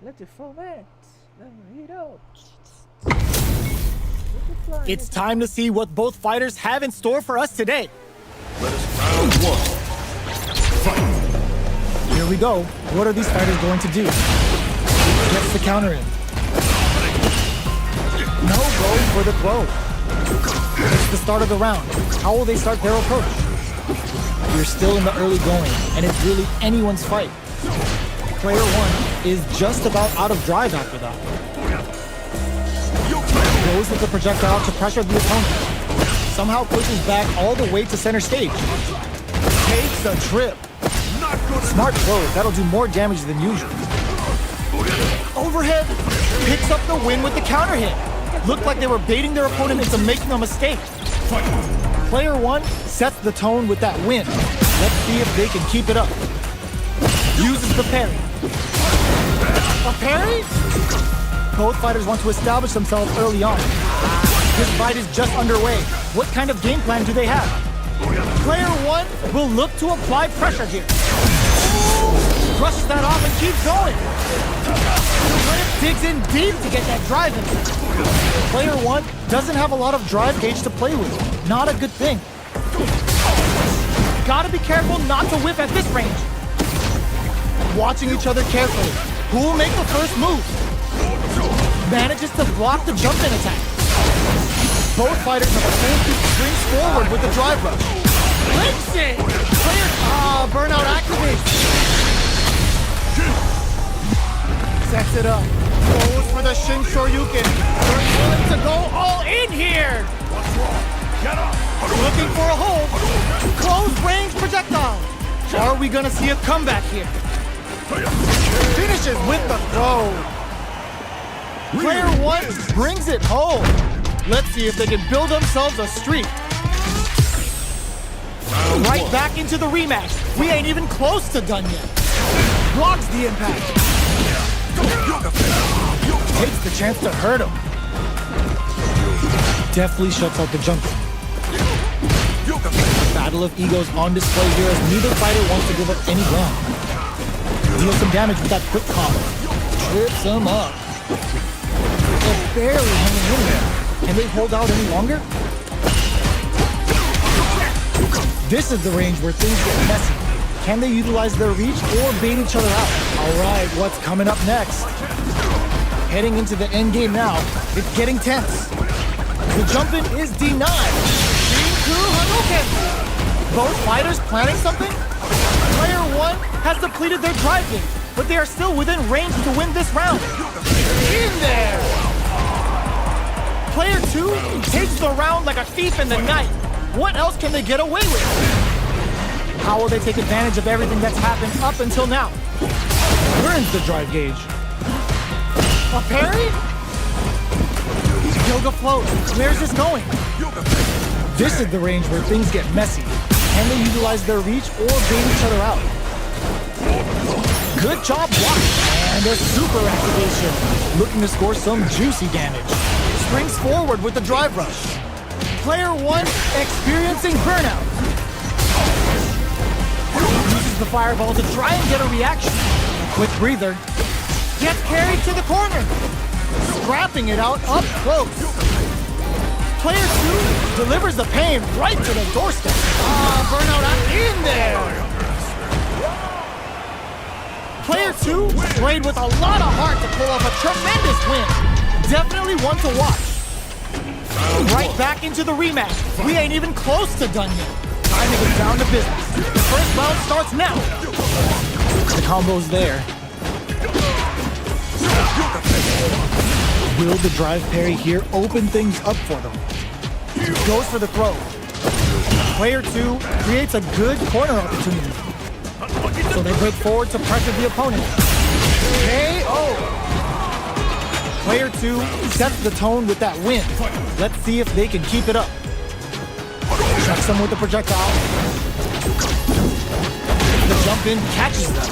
[SPEAKER 4] Let it ferment. Let it heat up.
[SPEAKER 3] It's time to see what both fighters have in store for us today.
[SPEAKER 1] Let us round one. Fight.
[SPEAKER 3] Here we go. What are these fighters going to do? Gets the counter in. No go for the throw. It's the start of the round. How will they start their approach? We're still in the early going, and it's really anyone's fight. Player one is just about out of drive after that. Goes with the projectile to pressure the opponent. Somehow pushes back all the way to center stage. Takes a trip. Smart throws, that'll do more damage than usual. Overhead, picks up the win with the counter hit. Looked like they were baiting their opponent into making a mistake. Player one sets the tone with that win. Let's see if they can keep it up. Uses the parry. A parry? Both fighters want to establish themselves early on. This fight is just underway. What kind of game plan do they have? Player one will look to apply pressure here. Brushes that off and keeps going. Digs in deep to get that drive in. Player one doesn't have a lot of drive gauge to play with. Not a good thing. Gotta be careful not to whiff at this range. Watching each other carefully. Who will make the first move? Manages to block the jump-in attack. Both fighters have a same springs forward with the drive rush. Links it! Player, burnout activates. Sets it up. Goes for the Shin Shoryuken. They're willing to go all in here. Looking for a hold. Close range projectile. Are we gonna see a comeback here? Finishes with the throw. Player one brings it home. Let's see if they can build themselves a streak. Right back into the rematch. We ain't even close to done yet. Blocks the impact. Takes the chance to hurt him. Deftly shuts out the jumper. Battle of egos on display here as neither fighter wants to give up any ground. Deals some damage with that quick combo. Trips him up. They're barely hanging in there. Can they hold out any longer? This is the range where things get messy. Can they utilize their reach or bait each other out? All right, what's coming up next? Heading into the end game now. It's getting tense. The jump-in is denied. Shinku Hadouken! Both fighters planning something? Player one has depleted their drive game, but they are still within range to win this round. In there! Player two takes the round like a thief in the night. What else can they get away with? How will they take advantage of everything that's happened up until now? Burns the drive gauge. A parry? Yoga float. Where's this going? This is the range where things get messy. Can they utilize their reach or bait each other out? Good job blocking. And a super activation. Looking to score some juicy damage. Springs forward with the drive rush. Player one experiencing burnout. Uses the fireball to try and get a reaction. A quick breather. Gets carried to the corner. Scrapping it out up close. Player two delivers the pain right to the doorstep. Burnout in there. Player two played with a lot of heart to pull off a tremendous win. Definitely one to watch. Right back into the rematch. We ain't even close to done yet. Time to get down to business. The first round starts now. The combo's there. Will the drive parry here open things up for them? Goes for the throw. Player two creates a good corner opportunity. So they break forward to pressure the opponent. KO! Player two sets the tone with that win. Let's see if they can keep it up. Checks them with the projectile. The jump in catches them.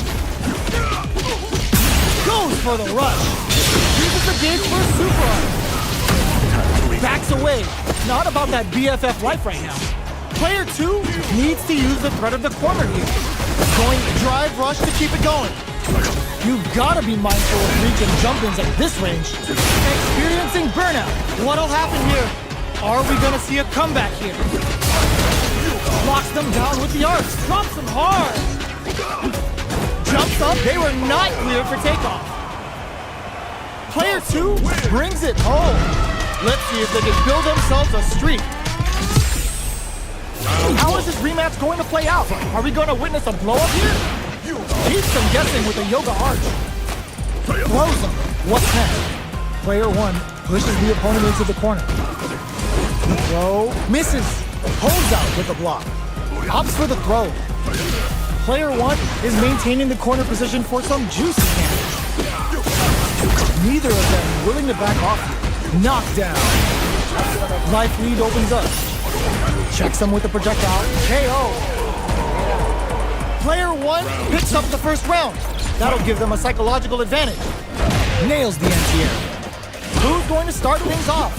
[SPEAKER 3] Goes for the rush. Uses the gauge for a super arm. Backs away. Not about that BFF life right now. Player two needs to use the threat of the corner here. Going drive rush to keep it going. You gotta be mindful of reach and jump-ins at this range. Experiencing burnout. What'll happen here? Are we gonna see a comeback here? Locks them down with the arcs. Drops them hard. Jumps up. They were not cleared for takeoff. Player 2 brings it home. Let's see if they can build themselves a streak. How is this rematch going to play out? Are we going to witness a blow-up here? Keeps them guessing with a yoga arch. Throws them. What's next? Player 1 pushes the opponent into the corner. The throw misses. Holds out with the block. Opts for the throw. Player 1 is maintaining the corner position for some juicy damage. Neither of them willing to back off. Knockdown. Life lead opens up. Checks them with the projectile. KO. Player 1 picks up the first round. That'll give them a psychological advantage. Nails the anti-air. Who's going to start things off?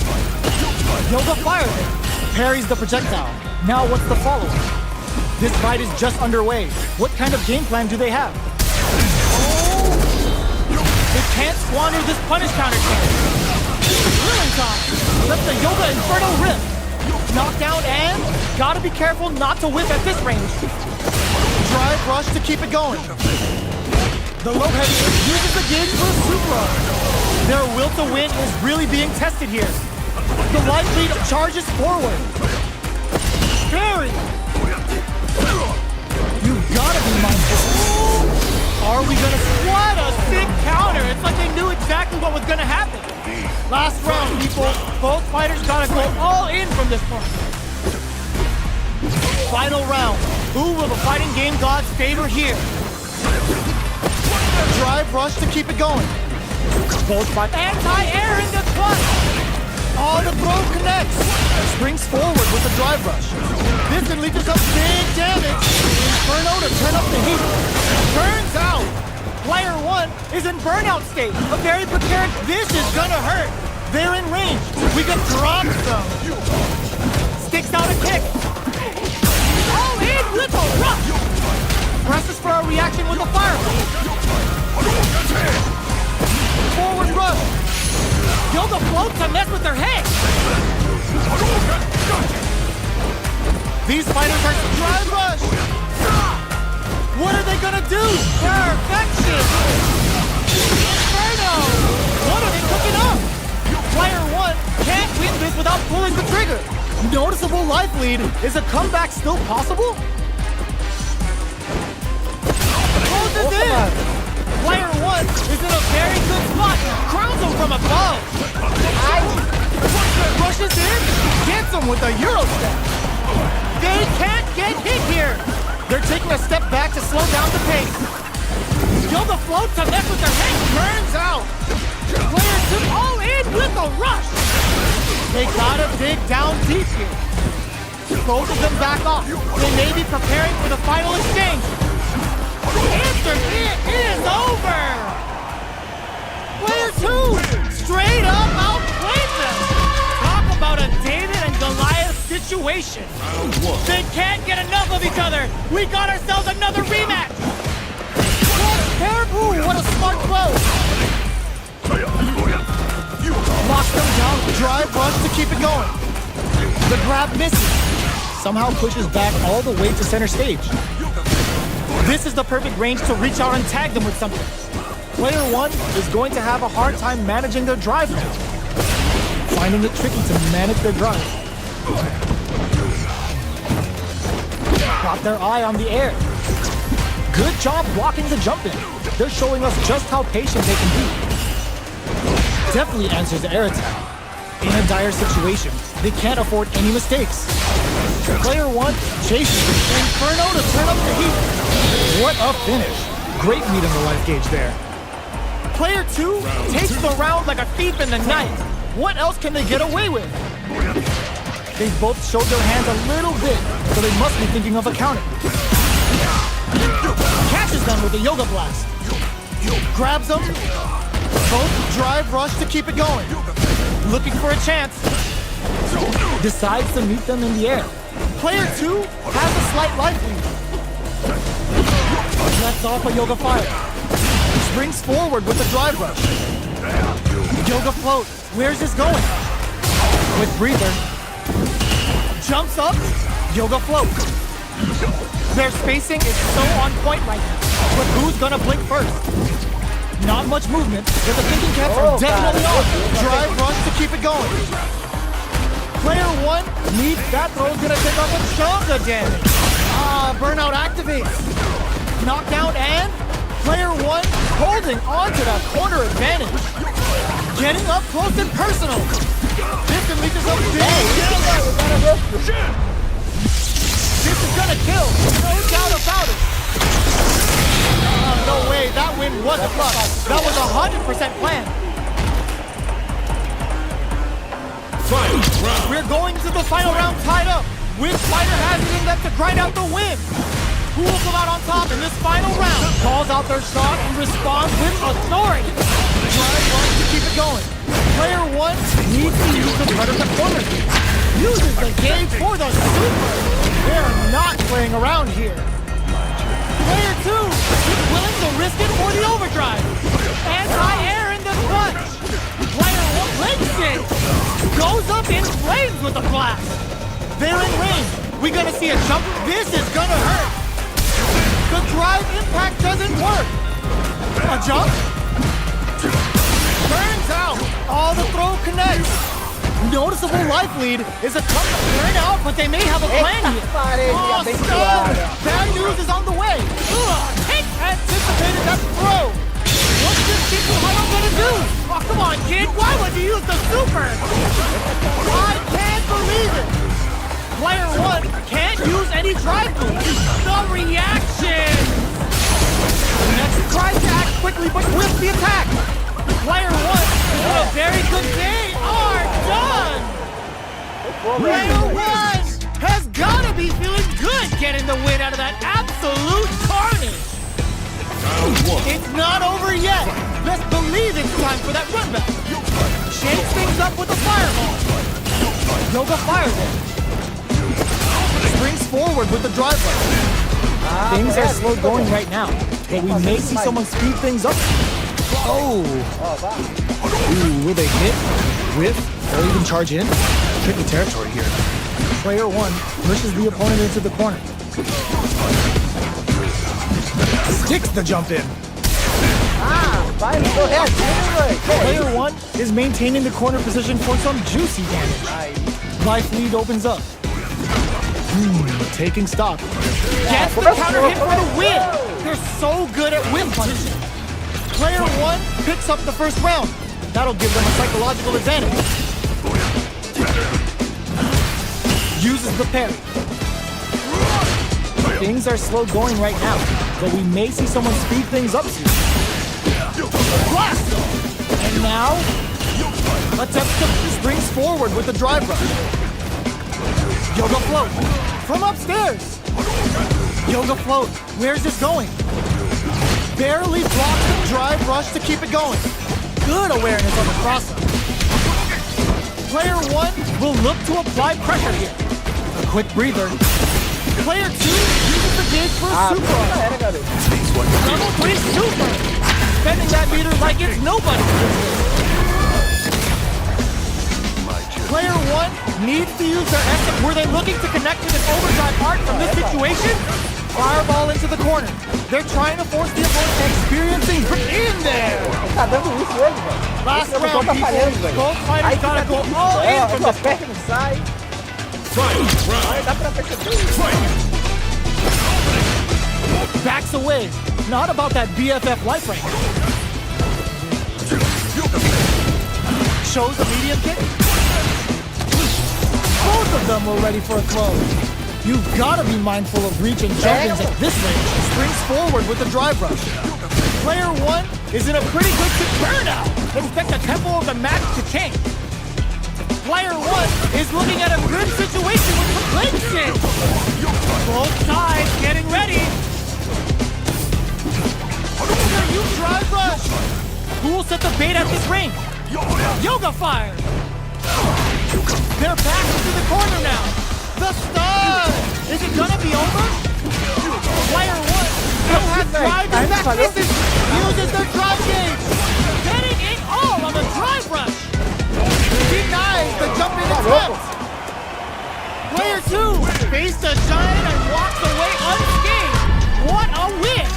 [SPEAKER 3] Yoga fires it. Parries the projectile. Now what's the follow-up? This fight is just underway. What kind of game plan do they have? Oh! They can't squander this punish counter chance. Drilling top. Lets the Yoga Inferno rip. Knockdown and gotta be careful not to whip at this range. Drive rush to keep it going. The low heavy uses the gauge for a supra. Their will to win is really being tested here. The light lead charges forward. Parry. You gotta be mindful. Are we gonna what a sick counter? It's like they knew exactly what was gonna happen. Last round, people. Both fighters gotta go all in from this point. Final round. Who will the fighting game gods favor here? Drive rush to keep it going. Both fight anti-air in the clutch. Oh, the throw connects. Springs forward with the drive rush. This can lead to some big damage. Inferno to turn up the heat. Burns out. Player 1 is in burnout state. A very prepared. This is gonna hurt. They're in range. We can drop them. Sticks out a kick. All in with a rush. Presses for a reaction with a fireball. Forward rush. Yoga float to mess with their head. These fighters are drive rush. What are they gonna do? Perfection. Inferno. What are they cooking up? Player 1 can't win this without pulling the trigger. Noticeable life lead. Is a comeback still possible? Closes in. Player 1 is in a very good spot. Crowns him from above. Rushes in. Gets him with a Euro step. They can't get hit here. They're taking a step back to slow down the pace. Yoga float to mess with their head. Burns out. Player 2 all in with a rush. They gotta dig down deep here. Both of them back off. They may be preparing for the final exchange. Answer, it is over! Player 2 straight up outplayed them. Talk about a David and Goliath situation. They can't get enough of each other. We got ourselves another rematch. Ooh, what a smart throw. Locks them down, drive rush to keep it going. The grab misses. Somehow pushes back all the way to center stage. This is the perfect range to reach out and tag them with something. Player 1 is going to have a hard time managing their drive now. Finding it tricky to manage their drive. Got their eye on the air. Good job blocking the jump in. They're showing us just how patient they can be. Definitely answers the air attack. In a dire situation, they can't afford any mistakes. Player 1 chases Inferno to turn up the heat. What a finish. Great read on the life gauge there. Player 2 takes the round like a thief in the night. What else can they get away with? They've both showed their hands a little bit, so they must be thinking of a counter. Catches them with a yoga blast. Grabs them. Both drive rush to keep it going. Looking for a chance. Decides to meet them in the air. Player 2 has a slight life lead. Lets off a yoga fire. Springs forward with the drive rush. Yoga float. Where's this going? Quick breather. Jumps up. Yoga float. Their spacing is so on point right now. But who's gonna blink first? Not much movement, but the thinking caps are definitely on. Drive rush to keep it going. Player 1 needs that throw, is gonna take off a chunk of damage. Burnout activates. Knockdown and player 1 holding on to that corner advantage. Getting up close and personal. This can lead to some big. This is gonna kill, no doubt about it. No way, that win wasn't luck. That was 100% planned.
[SPEAKER 1] Final round.
[SPEAKER 3] We're going to the final round tied up. Which fighter has it in them to grind out the win? Who will come out on top in this final round? Calls out their shot and responds with authority. Drive runs to keep it going. Player 1 needs to use the predator corner. Uses the gauge for the super. They're not playing around here. Player 2 is willing to risk it for the overdrive. Anti-air in the clutch. Player 1 links it. Goes up in flames with the blast. They're in range. We gonna see a jump. This is gonna hurt. The drive impact doesn't work. A jump. Turns out. All the throw connects. Noticeable life lead is a tough turn out, but they may have a plan here. Oh, stun! Bad news is on the way. Anticipated that throw. What's this Chico Huddle gonna do? Oh, come on, kid. Why would you use the super? I can't believe it. Player 1 can't use any drive moves. The reaction. Next tries to act quickly, but whiffs the attack. Player 1 with a very good day are done. Player 1 has gotta be feeling good getting the win out of that absolute carnage. It's not over yet. Let's believe it's time for that run back. Shakes things up with a fireball. Yoga fires it. Springs forward with the drive rush. Things are slow going right now, but we may see someone speed things up. Oh! Ooh, will they hit, whiff, or even charge in? Tricky territory here. Player 1 pushes the opponent into the corner. Sticks the jump in. Player 1 is maintaining the corner position for some juicy damage. Life lead opens up. Taking stock. Gets the counter hit for the win. They're so good at whip punishing. Player 1 picks up the first round. That'll give them a psychological advantage. Uses the parry. Things are slow going right now, but we may see someone speed things up soon. Blast! And now, attempts to springs forward with the drive rush. Yoga float from upstairs. Yoga float. Where's this going? Barely blocks the drive rush to keep it going. Good awareness on the crossup. Player 1 will look to apply pressure here. A quick breather. Player 2 uses the gauge for a super. Level 3 super. Spending that meter like it's nobody's business. Player 1 needs to use their exit. Were they looking to connect with an overdrive arc from this situation? Fireball into the corner. They're trying to force the opponent experiencing in there. Last round, people. Both fighters gotta go all in from the
[SPEAKER 1] Final round.
[SPEAKER 3] backs away. Not about that BFF life right now. Shows the medium kick. Both of them were ready for a close. You've got to be mindful of reach and jumpings at this range. Springs forward with the drive rush. Player 1 is in a pretty good burnout. Expect the tempo of the match to change. Player 1 is looking at a good situation with the clinching. Both sides getting ready. You drive rush. Who will set the bait at this range? Yoga fire. They're back into the corner now. The stun! Is it gonna be over? Player 1 Still has drive
[SPEAKER 4] Aí
[SPEAKER 3] in
[SPEAKER 4] não
[SPEAKER 3] that
[SPEAKER 4] falhou?
[SPEAKER 3] distance. Uses their drive gauge.
[SPEAKER 2] Getting it all on the drive rush.
[SPEAKER 3] Denies the jump in
[SPEAKER 4] Tá louco?
[SPEAKER 3] attempt.
[SPEAKER 2] Player 2 faced a giant and walks away unscathed. What a win!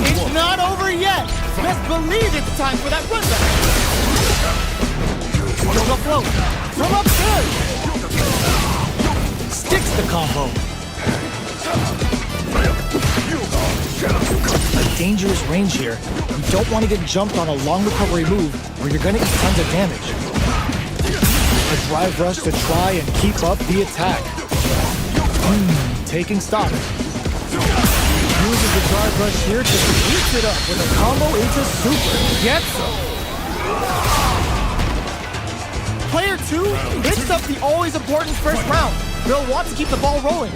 [SPEAKER 3] It's not over yet. Best believe it's time for that run back. Yoga float from upstairs. Sticks the combo. A dangerous range here. You don't want to get jumped on a long recovery move or you're going to eat tons of damage. A drive rush to try and keep up the attack. Taking stock. Uses the drive rush here to eats it up with a combo into super. Gets him. Player 2 hits up the always important first round. They'll want to keep the ball rolling.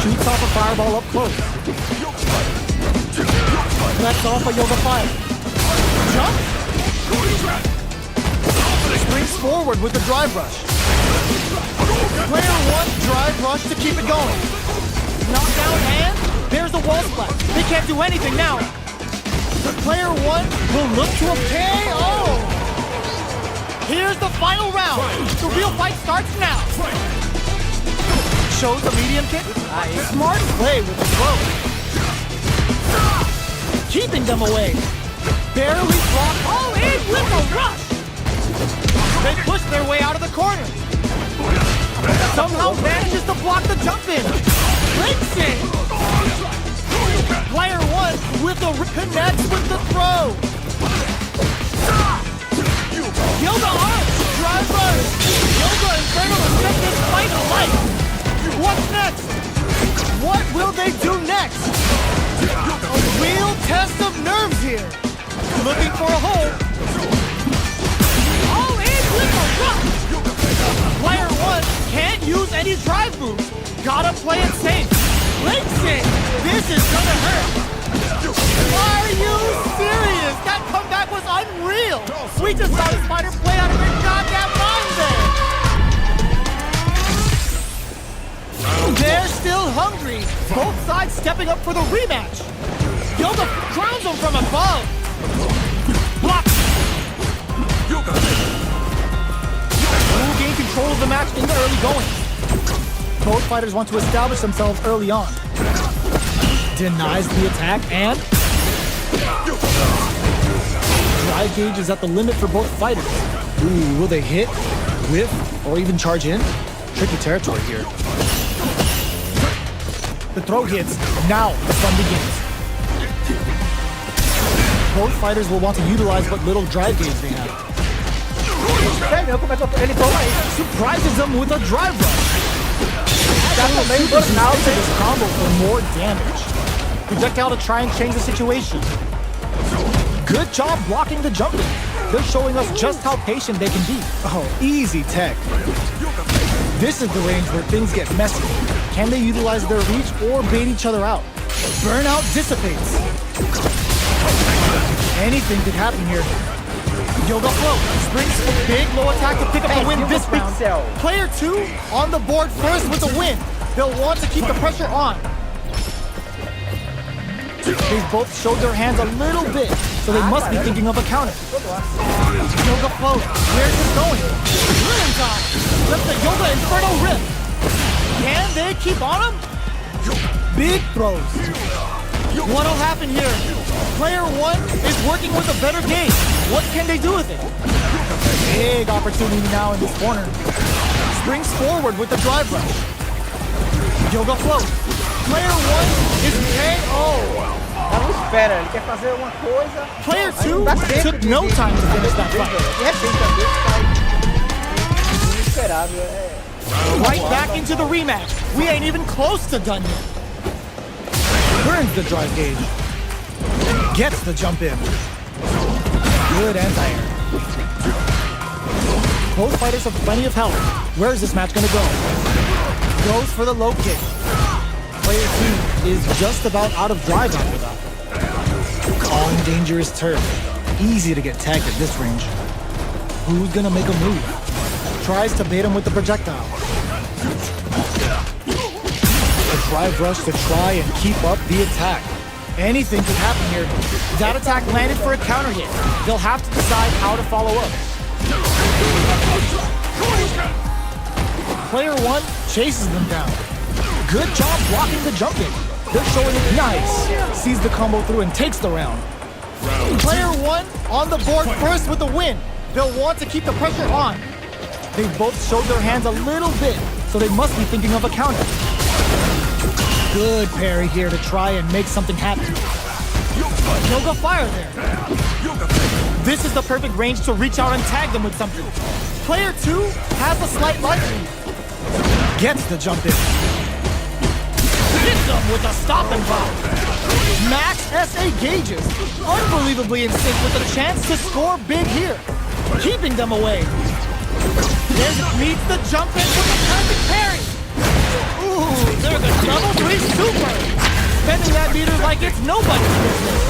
[SPEAKER 3] Shoots off a fireball up close. Lets off a yoga fire. Jump. Springs forward with the drive rush. Player 1 drive rush to keep it going. Knockdown and there's the wall splat. They can't do anything now. Player 1 will look to a KO. Here's the final round. The real fight starts now. Shows the medium kick. Smart play with the throw. Keeping them away. Barely block. All in with a rush. They push their way out of the corner. Somehow manages to block the jump in. Breaks it. Player 1 with the connects with the throw. Yoga arch. Drive rush. Yoga Inferno has set this fight alight. What's next? What will they do next? A real test of nerves here. Looking for a hole. All in with a rush. Player 1 can't use any drive moves. Gotta play it safe. Links it. This is gonna hurt. Are you serious? That comeback was unreal. We just saw this fighter play out of their goddamn mind there. They're still hungry. Both sides stepping up for the rematch. Yoga crowns them from above. Block. Who gained control of the match in the early going? Both fighters want to establish themselves early on. Denies the attack and drive gauge is at the limit for both fighters. Ooh, will they hit, whiff, or even charge in? Tricky territory here. The throw hits. Now the fun begins. Both fighters will want to utilize what little drive gauge they have.
[SPEAKER 4] Ele toma isso.
[SPEAKER 3] Surprises them with a drive rush.
[SPEAKER 4] Tá no meio do final,
[SPEAKER 3] Into this combo for more damage. Projectile to try and change the situation. Good job blocking the jumping. They're showing us just how patient they can be. Oh, easy tech. This is the range where things get messy. Can they utilize their reach or bait each other out? Burnout dissipates. Anything could happen here. Yoga float. Springs a big low attack to pick up the win this round. Player 2 on the board first with the win. They'll want to keep the pressure on. They both showed their hands a little bit, so they must be thinking of a counter. Yoga float. Where's this going? Ruin time. Let the Yoga Inferno rip. Can they keep on him? Big throws. What'll happen here? Player 1 is working with a better game. What can they do with it? Big opportunity now in this corner. Springs forward with the drive rush. Yoga float. Player 1 is KO.
[SPEAKER 4] Ela não espera, ele quer fazer uma coisa.
[SPEAKER 3] Player
[SPEAKER 4] Aí não
[SPEAKER 3] 2
[SPEAKER 4] dá tempo
[SPEAKER 3] took no time to finish that fight.
[SPEAKER 4] De repente, às vezes sai inesperável.
[SPEAKER 3] Right back into the rematch. We ain't even close to done yet. Burns the drive gauge. Gets the jump in. Good anti-air. Both fighters have plenty of health. Where is this match gonna go? Goes for the low kick. Player 2 is just about out of drive after that. On dangerous turf. Easy to get tagged at this range. Who's gonna make a move? Tries to bait him with the projectile. A drive rush to try and keep up the attack. Anything could happen here. That attack landed for a counter hit. They'll have to decide how to follow up. Player 1 chases them down. Good job blocking the jump in. They're showing it nice. Sees the combo through and takes the round. Player 1 on the board first with the win. They'll want to keep the pressure on. They both showed their hands a little bit, so they must be thinking of a counter. Good parry here to try and make something happen. Yoga fire there. This is the perfect range to reach out and tag them with something. Player 2 has a slight life lead. Gets the jump in.
[SPEAKER 2] Hit them with a stop and pop.
[SPEAKER 3] Max SA gauges. Unbelievably in sync with a chance to score big here. Keeping them away.
[SPEAKER 2] Then meets the jump in with a perfect parry. Ooh, there's a double 3 super. Spending that meter like it's nobody's business.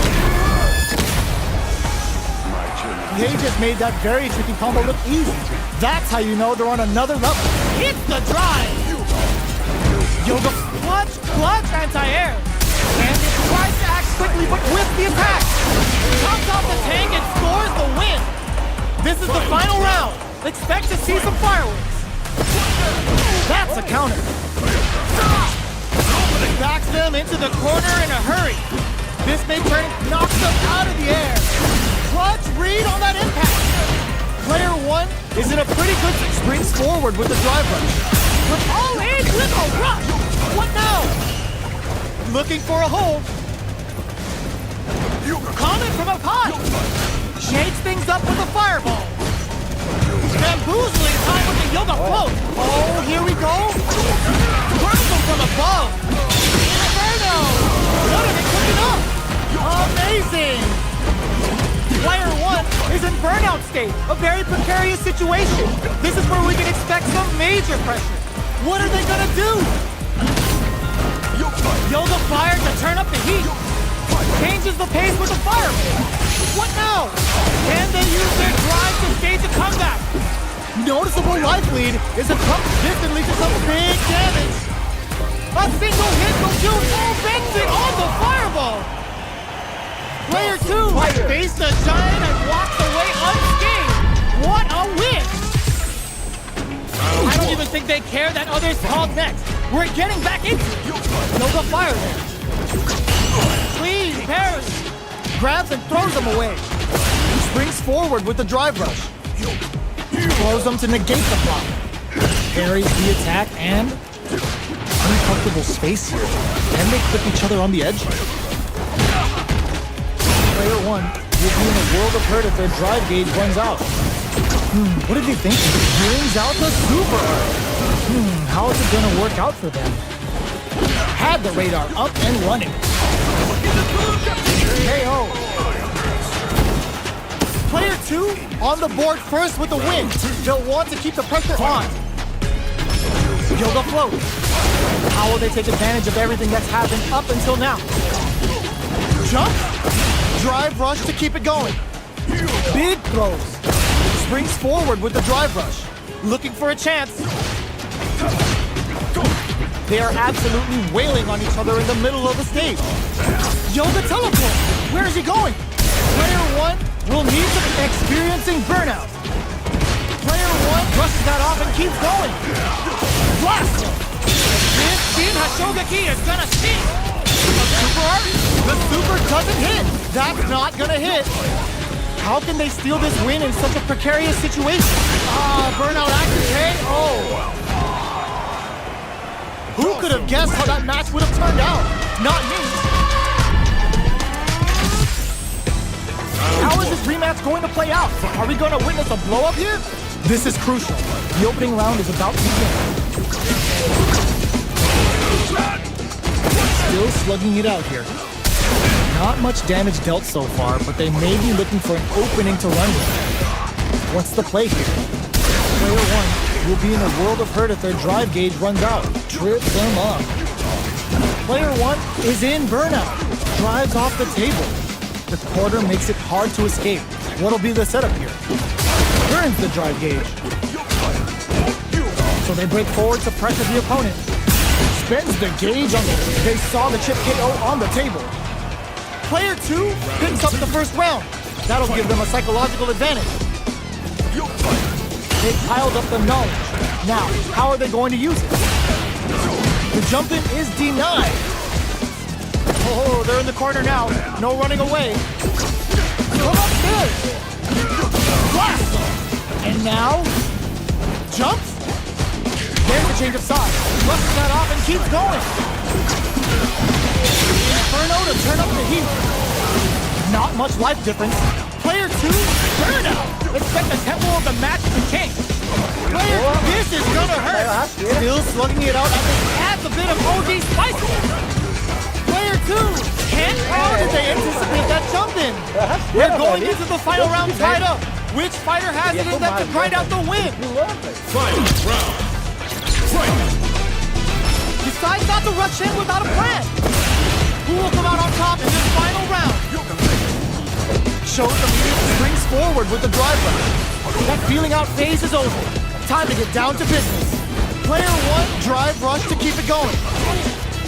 [SPEAKER 3] They just made that very tricky combo look easy. That's how you know they're on another level.
[SPEAKER 2] Hits the drive.
[SPEAKER 3] Yoga
[SPEAKER 2] Clutch anti-air. And it tries to act quickly but with the attack. Comes off the tank and scores the win. This is the final round. Expect to see some fireworks.
[SPEAKER 3] That's a counter.
[SPEAKER 2] Backs them into the corner in a hurry. This may turn, knocks them out of the air. Clutch read on that impact.
[SPEAKER 3] Player 1 is in a pretty good springs forward with the drive rush.
[SPEAKER 2] With all in with a rush. What now?
[SPEAKER 3] Looking for a hole.
[SPEAKER 2] Coming from up high. Shakes things up with a fireball. Bamboozling time with the yoga float.
[SPEAKER 3] Oh, here we go.
[SPEAKER 2] Burns them from above. Inferno. What are they cooking up?
[SPEAKER 3] Amazing.
[SPEAKER 2] Player 1 is in burnout state, a very precarious situation. This is where we can expect some major pressure. What are they gonna do? Yoga fire to turn up the heat. Changes the pace with a fireball. What now? Can they use their drive to stage a comeback?
[SPEAKER 3] Noticeable life lead is a come distantly to some big damage.
[SPEAKER 2] A single hit will do full bending on the fireball. Player 2 faced a giant and walked away unscathed. What a win! I don't even think they care that others called next. We're getting back into it. Yoga fire there. Clean parry.
[SPEAKER 3] Grabs and throws them away. Springs forward with the drive rush. Throws them to negate the block. Parries the attack and uncomfortable space here. Can they clip each other on the edge? Player 1 will be in a world of hurt if their drive gauge runs out. What did they think? Brings out the super. How is it going to work out for them? Had the radar up and running. KO. Player 2 on the board first with the win. They'll want to keep the pressure on. Yoga float. How will they take advantage of everything that's happened up until now? Jump. Drive rush to keep it going. Big throws. Springs forward with the drive rush. Looking for a chance. They are absolutely wailing on each other in the middle of the stage. Yoga teleport. Where is he going? Player 1 will need to be experiencing burnout. Player 1 brushes that off and keeps going. Blast!
[SPEAKER 2] This Shin Hashogaki is gonna sting.
[SPEAKER 3] Super? The super doesn't hit. That's not gonna hit. How can they steal this win in such a precarious situation? Burnout active KO. Who could have guessed how that match would have turned out? Not me. How is this rematch going to play out? Are we going to witness a blow-up here? This is crucial. The opening round is about to begin. Still slugging it out here. Not much damage dealt so far, but they may be looking for an opening to run with. What's the play here? Player 1 will be in a world of hurt if their drive gauge runs out. Trip them up. Player 1 is in burnout. Drives off the table. The quarter makes it hard to escape. What'll be the setup here? Burns the drive gauge. So they break forward to pressure the opponent. spends the gauge on them. They saw the chip KO on the table. Player 2 picks up the first round. That'll give them a psychological advantage. They piled up the knowledge. Now, how are they going to use it? The jump-in is denied. Oh, they're in the corner now. No running away. Come upstairs. Blast them. And now, jumps. There's a change of side. Flushes that off and keeps going. Inferno to turn up the heat. Not much life difference. Player 2, burnout. Expect the tempo of the match to change. Player, this is gonna hurt. Still slugging it out as it adds a bit of OG spice. Player 2, how did they anticipate that jump in? We're going into the final round tied up. Which fighter has it in them to grind out the win?
[SPEAKER 1] Final round. Fight.
[SPEAKER 3] Decides not to rush in without a plan. Who will come out on top in this final round? Shows the meter springs forward with the drive rush. That feeling out phase is over. Time to get down to business. Player 1, drive rush to keep it going.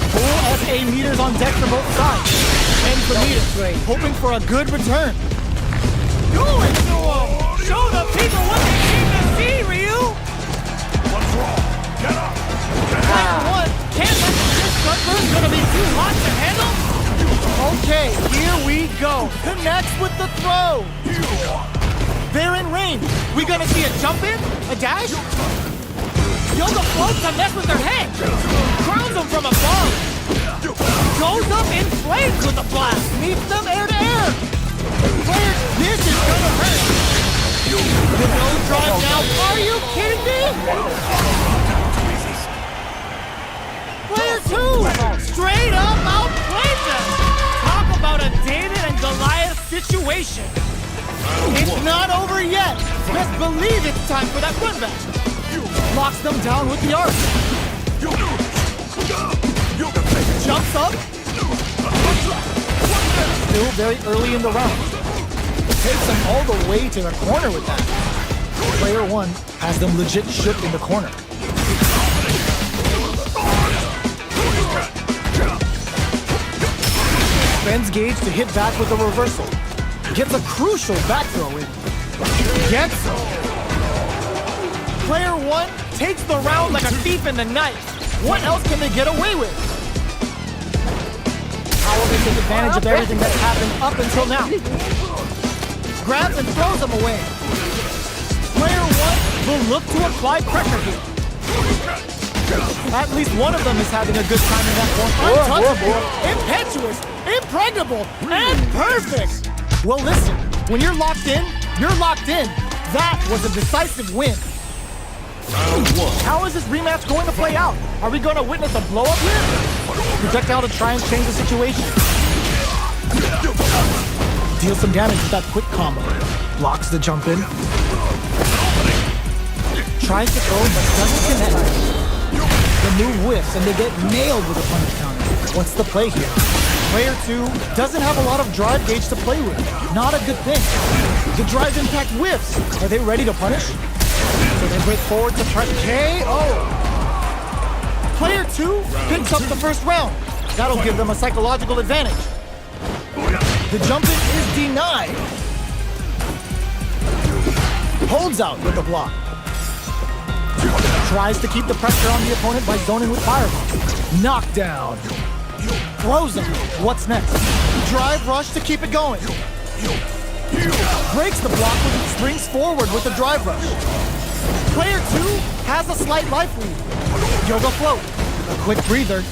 [SPEAKER 3] Full SA meters on deck for both sides. And for meter, hoping for a good return.
[SPEAKER 2] Do it to them! Show the people what they came to see, Ryu!
[SPEAKER 1] What's wrong? Get up.
[SPEAKER 2] Player 1, can't let this gunburst gonna be too hot to handle?
[SPEAKER 3] Okay, here we go. Connects with the throw. They're in range. We gonna see a jump in? A dash?
[SPEAKER 2] Yoga floats to mess with their head! Crowns them from above! Goes up in flames with the blast!
[SPEAKER 3] Meets them air to air. Player, this is gonna hurt. The nose drive now. Are you kidding me? Player 2,
[SPEAKER 2] Straight up outplayed them! Talk about a David and Goliath situation!
[SPEAKER 3] it's not over yet. Best believe it's time for that run back. Locks them down with the arc. Jumps up. Still very early in the round. Takes them all the way to the corner with that. Player 1 has them legit shook in the corner. Spends gauge to hit back with a reversal. Gets a crucial back throw in. Gets him. Player 1 takes the round like a thief in the night. What else can they get away with? How will they take advantage of everything that's happened up until now? Grabs and throws them away. Player 1 will look to apply pressure here. At least one of them is having a good time in that corner. Untouchable, impetuous, impregnable, and perfect. Well, listen, when you're locked in, you're locked in. That was a decisive win.
[SPEAKER 1] Round 1.
[SPEAKER 3] How is this rematch going to play out? Are we going to witness a blow-up here? Projectile to try and change the situation. Deals some damage with that quick combo. Blocks the jump in. Tries to throw, but doesn't connect. The move whiffs, and they get nailed with a punish counter. What's the play here? Player 2 doesn't have a lot of drive gauge to play with. Not a good thing. The drive impact whiffs. Are they ready to punish? So they break forward to press KO. Player 2 picks up the first round. That'll give them a psychological advantage. The jump-in is denied. Holds out with the block. Tries to keep the pressure on the opponent by zoning with fireball. Knockdown. Throws him. What's next? Drive rush to keep it going. Breaks the block when it springs forward with the drive rush. Player 2 has a slight life lead. Yoga float. A quick breather.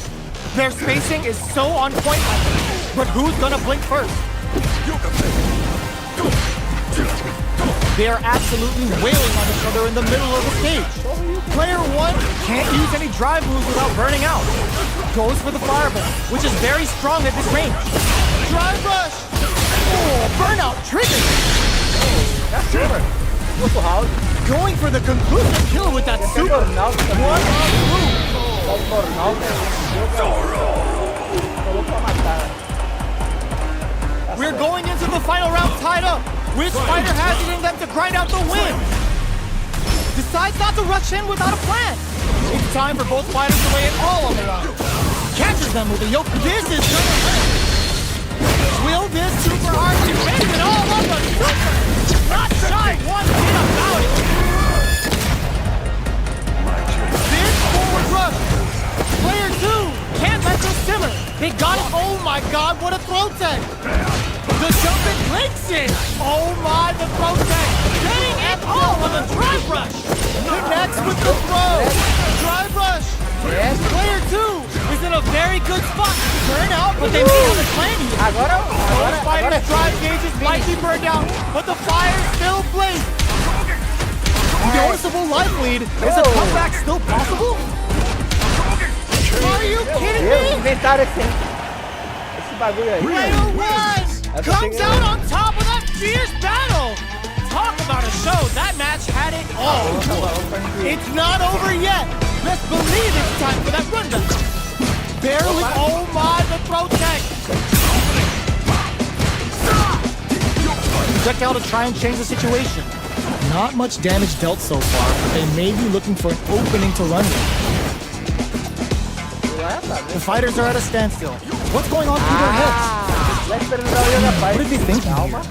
[SPEAKER 3] Their spacing is so on point, but who's gonna blink first? They are absolutely wailing on each other in the middle of the stage. Player 1 can't use any drive moves without burning out. Goes for the fireball, which is very strong at this range. Drive rush! Oh, burnout triggered!
[SPEAKER 4] That's super. Muito round.
[SPEAKER 3] Going for the conclusive kill with that super
[SPEAKER 4] Normal também.
[SPEAKER 3] one-off move.
[SPEAKER 4] Normal, falou pra matar.
[SPEAKER 3] We're going into the final round tied up. Which fighter has it in them to grind out the win? decides not to rush in without a plan. It's time for both fighters to lay it all on the line. Catches them with a yoke. This is gonna hurt. Will this super arm defend it all on the super? Not shy one bit about it. This forward rush. Player 2 can't let this simmer. They got it. Oh my god, what a throw tech. The jump and links it. Oh my, the throw tech. Getting it all on the drive rush. Connects with the throw. Drive rush.
[SPEAKER 4] Yes.
[SPEAKER 3] Player 2 is in a very good spot to turn out, but they may have a plan here. Both fighters' drive gauges might be burned out, but the fire still blazes. Noticeable life lead. Is a comeback still possible? Are you kidding me?
[SPEAKER 4] Inventaram esse bagulho aí.
[SPEAKER 3] Player 1 comes out on top of that fierce battle. Talk about a show. That match had it all. It's not over yet. Let's believe it's time for that rundown. Barely. Oh my, the throw tech. Projectile to try and change the situation. Not much damage dealt so far, but they may be looking for an opening to run with. The fighters are at a standstill. What's going on through their heads? What are they thinking here?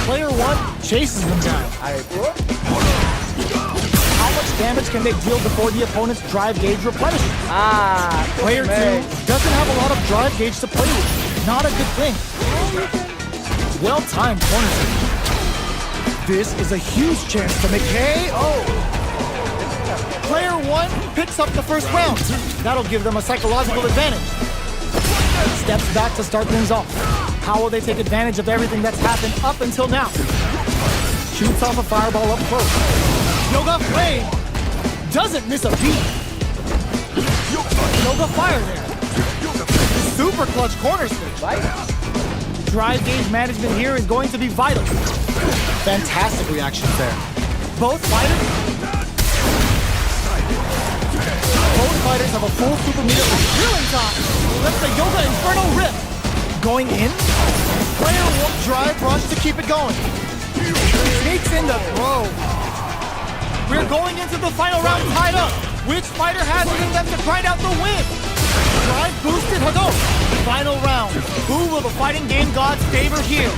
[SPEAKER 3] Player 1 chases them down. How much damage can they deal before the opponent's drive gauge replenishes? Player 2 doesn't have a lot of drive gauge to play with. Not a good thing. Well-timed corner kick. This is a huge chance to make KO. Player 1 picks up the first round. That'll give them a psychological advantage. Steps back to start things off. How will they take advantage of everything that's happened up until now? Shoots off a fireball up close. Yoga Flame doesn't miss a beat. Yoga Fire there. Super clutch corner stick. Drive gauge management here is going to be vital. Fantastic reactions there. Both fighters have a full super meter with drilling top. Lets the Yoga Inferno rip. Going in. Player 1 drive rush to keep it going. Sneaks in the throw. We're going into the final round tied up. Which fighter has it in them to grind out the win? Drive boosted Hadouken. Final round. Who will the fighting game gods favor here?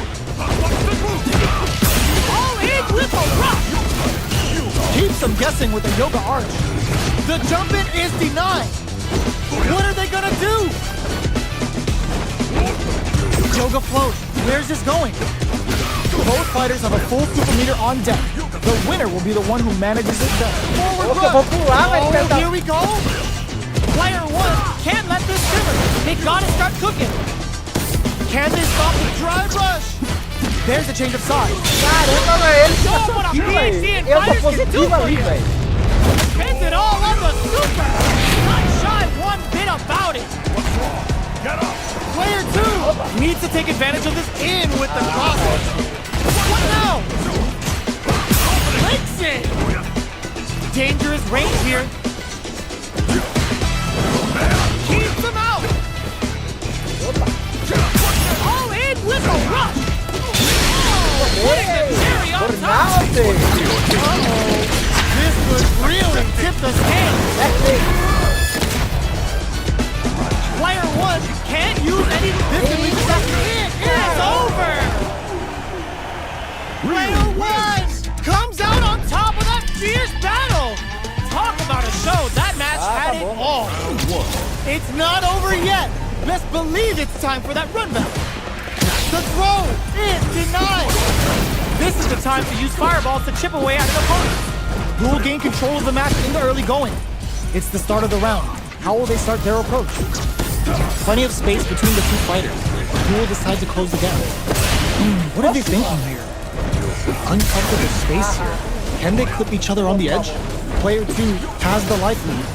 [SPEAKER 3] All in with a rush. Keeps them guessing with the Yoga Arch. The jump in is denied. What are they gonna do? Yoga Float. Where's this going? Both fighters have a full super meter on deck. The winner will be the one who manages it best. Forward rush. Oh, here we go. Player 1 can't let this simmer. They gotta start cooking. Can they stop the drive rush? There's the change of sides.
[SPEAKER 4] Caramba, velho, ele
[SPEAKER 2] Show what a PhD and fighters can do for you. Spends it all on the super. Not shy one bit about it. Player 2 needs to take advantage of this in with the crosses. What now? Links it. Dangerous range here. Keeps him out. All in with a rush. Putting the cherry on top. Uh-oh. This would really tip the scale. Player 1 can't use any. This can lead to that. It is over. Player 1 comes out on top of that fierce battle. Talk about a show. That match had it all. It's not over yet. Let's believe it's time for that run back. The throw is denied. This is the time to use fireballs to chip away at an opponent. Who will gain control of the match in the early going? It's the start of the round. How will they start their approach? Plenty of space between the two fighters. Who will decide to close the gap? What are they thinking here? Uncomfortable space here. Can they clip each other on the edge? Player 2 has the life lead.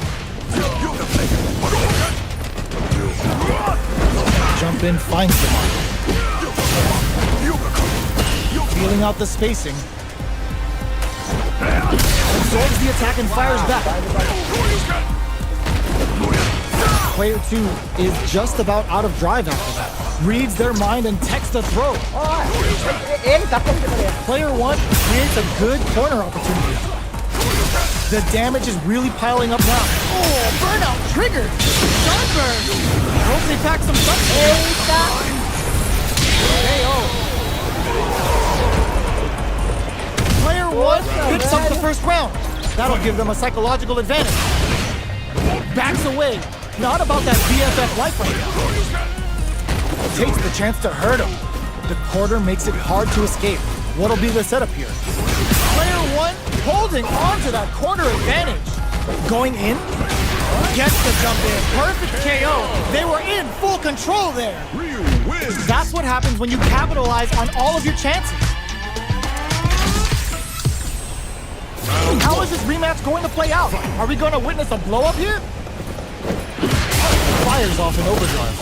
[SPEAKER 2] Jump in, finds the mark. Feeling out the spacing. Absorbs the attack and fires back. Player 2 is just about out of drive after that.
[SPEAKER 3] reads their mind and texts the throw.
[SPEAKER 4] Ó, ele tá perdendo ali.
[SPEAKER 3] Player 1 creates a good corner opportunity. The damage is really piling up now. Oh, burnout triggered. Sunburn. Hope they pack some substance.
[SPEAKER 4] Eita!
[SPEAKER 3] KO. Player 1 picks up the first round. That'll give them a psychological advantage. Backs away. Not about that BFF life right now. Takes the chance to hurt him. The quarter makes it hard to escape. What'll be the setup here? Player 1 holding on to that corner advantage. Going in. Gets the jump in. Perfect KO. They were in full control there.
[SPEAKER 1] Ryu wins.
[SPEAKER 3] That's what happens when you capitalize on all of your chances. How is this rematch going to play out? Are we going to witness a blow up here? Fires off in overdrive.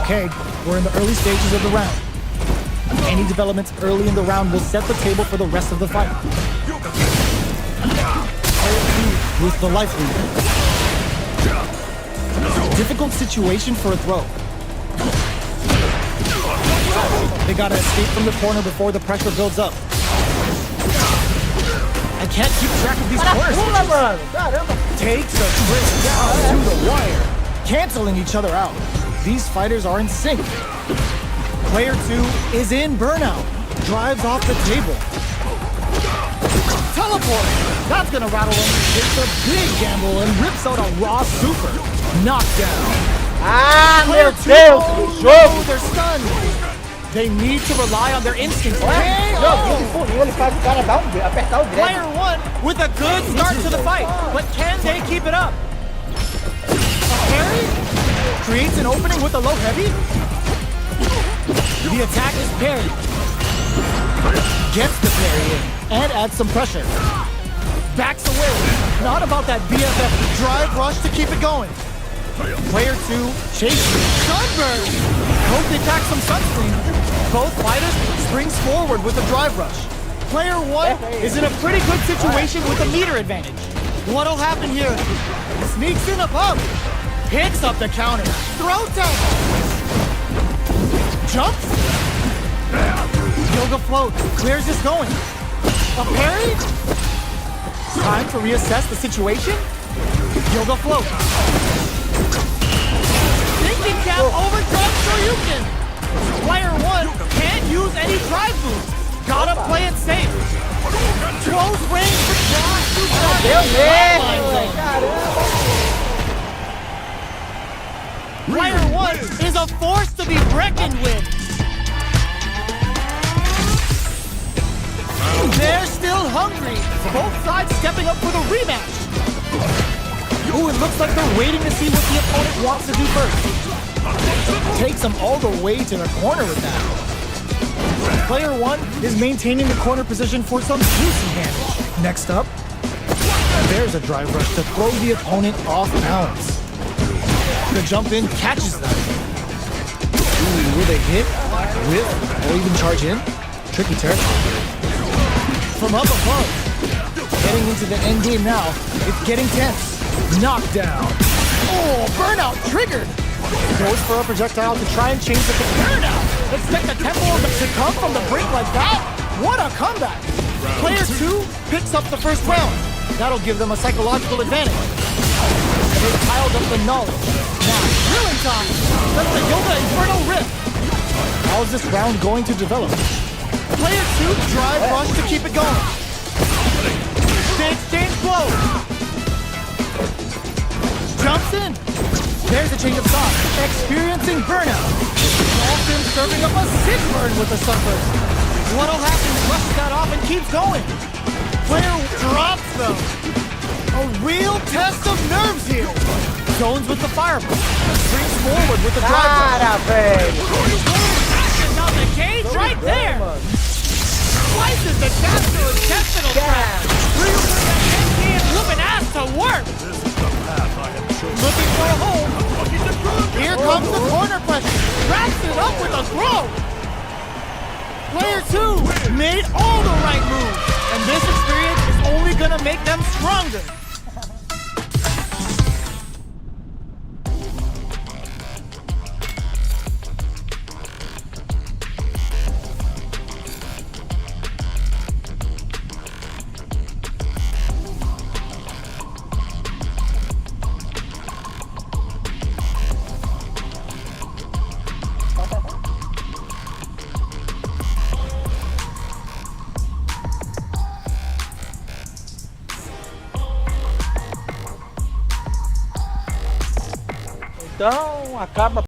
[SPEAKER 3] Okay, we're in the early stages of the round. Any developments early in the round will set the table for the rest of the fight. With the life lead. Difficult situation for a throw. They gotta escape from the corner before the pressure builds up. I can't keep track of these corners.
[SPEAKER 4] Pula, mano! Caramba!
[SPEAKER 3] Takes a trip down to the wire, canceling each other out. These fighters are in sync. Player 2 is in burnout, drives off the table. Teleport! That's gonna rattle him. It's a big gamble and rips out a raw super. Knockdown.
[SPEAKER 4] Ah,
[SPEAKER 3] Player
[SPEAKER 4] meu
[SPEAKER 3] 2,
[SPEAKER 4] Deus!
[SPEAKER 3] oh
[SPEAKER 4] Que
[SPEAKER 3] no,
[SPEAKER 4] jogo!
[SPEAKER 3] they're stunned. They need to rely on their instincts.
[SPEAKER 4] Joguinho de funil, ele faz o cara dar apertar o grab.
[SPEAKER 3] Player 1 with a good start to the fight, but can they keep it up? A parry? Creates an opening with a low heavy? The attack is parried. Gets the parry in and adds some pressure. Backs away. Not about that BFF drive rush to keep it going. Player 2 chases. Sunburn! Hope they pack some sunscreen. Both fighters springs forward with a drive rush. Player 1 is in a pretty good situation with a meter advantage. What'll happen here? Sneaks in above. Picks up the counter. Throw tag. Jumps. Yoga float. Where's this going? A parry? Time to reassess the situation. Yoga float. Thinking cap overdrive Shoryuken. Player 1 can't use any drive moves. Gotta play it safe. Close range for drive.
[SPEAKER 4] Deu mesmo, caramba!
[SPEAKER 3] Player 1 is a force to be reckoned with. They're still hungry. Both sides stepping up for the rematch. Ooh, it looks like they're waiting to see what the opponent wants to do first. Takes them all the way to the corner with that. Player 1 is maintaining the corner position for some juicy damage. Next up, there's a drive rush to throw the opponent off balance. The jump in catches them. Ooh, will they hit, whip, or even charge in? Tricky territory. From up above, heading into the end game now, it's getting tense. Knockdown. Oh, burnout triggered. Goes for a projectile to try and change the burnout. Expect the tempo to come from the brink like that? What a comeback. Player 2 picks up the first round. That'll give them a psychological advantage. They piled up the knowledge. Now, drilling time. That's the Yoga Inferno Rift. How's this round going to develop? Player 2 drive rush to keep it going. They exchange blows. Jumps in. There's a change of thought. Experiencing burnout. Dolphin serving up a sick burn with the sunburst. What'll happen? Rushes that off and keeps going. Player drops them. A real test of nerves here. Zones with the fireball. Springs forward with the drive rush.
[SPEAKER 4] Cara, velho!
[SPEAKER 2] Now the cage right there. Slices the gastrointestinal tract. Ryu putting that Indian whooping ass to work. Looking for a hole. Here comes the corner pressure. Wraps it up with a throw. Player 2 made all the right moves. And this experience is only gonna make them stronger.
[SPEAKER 4] Então acaba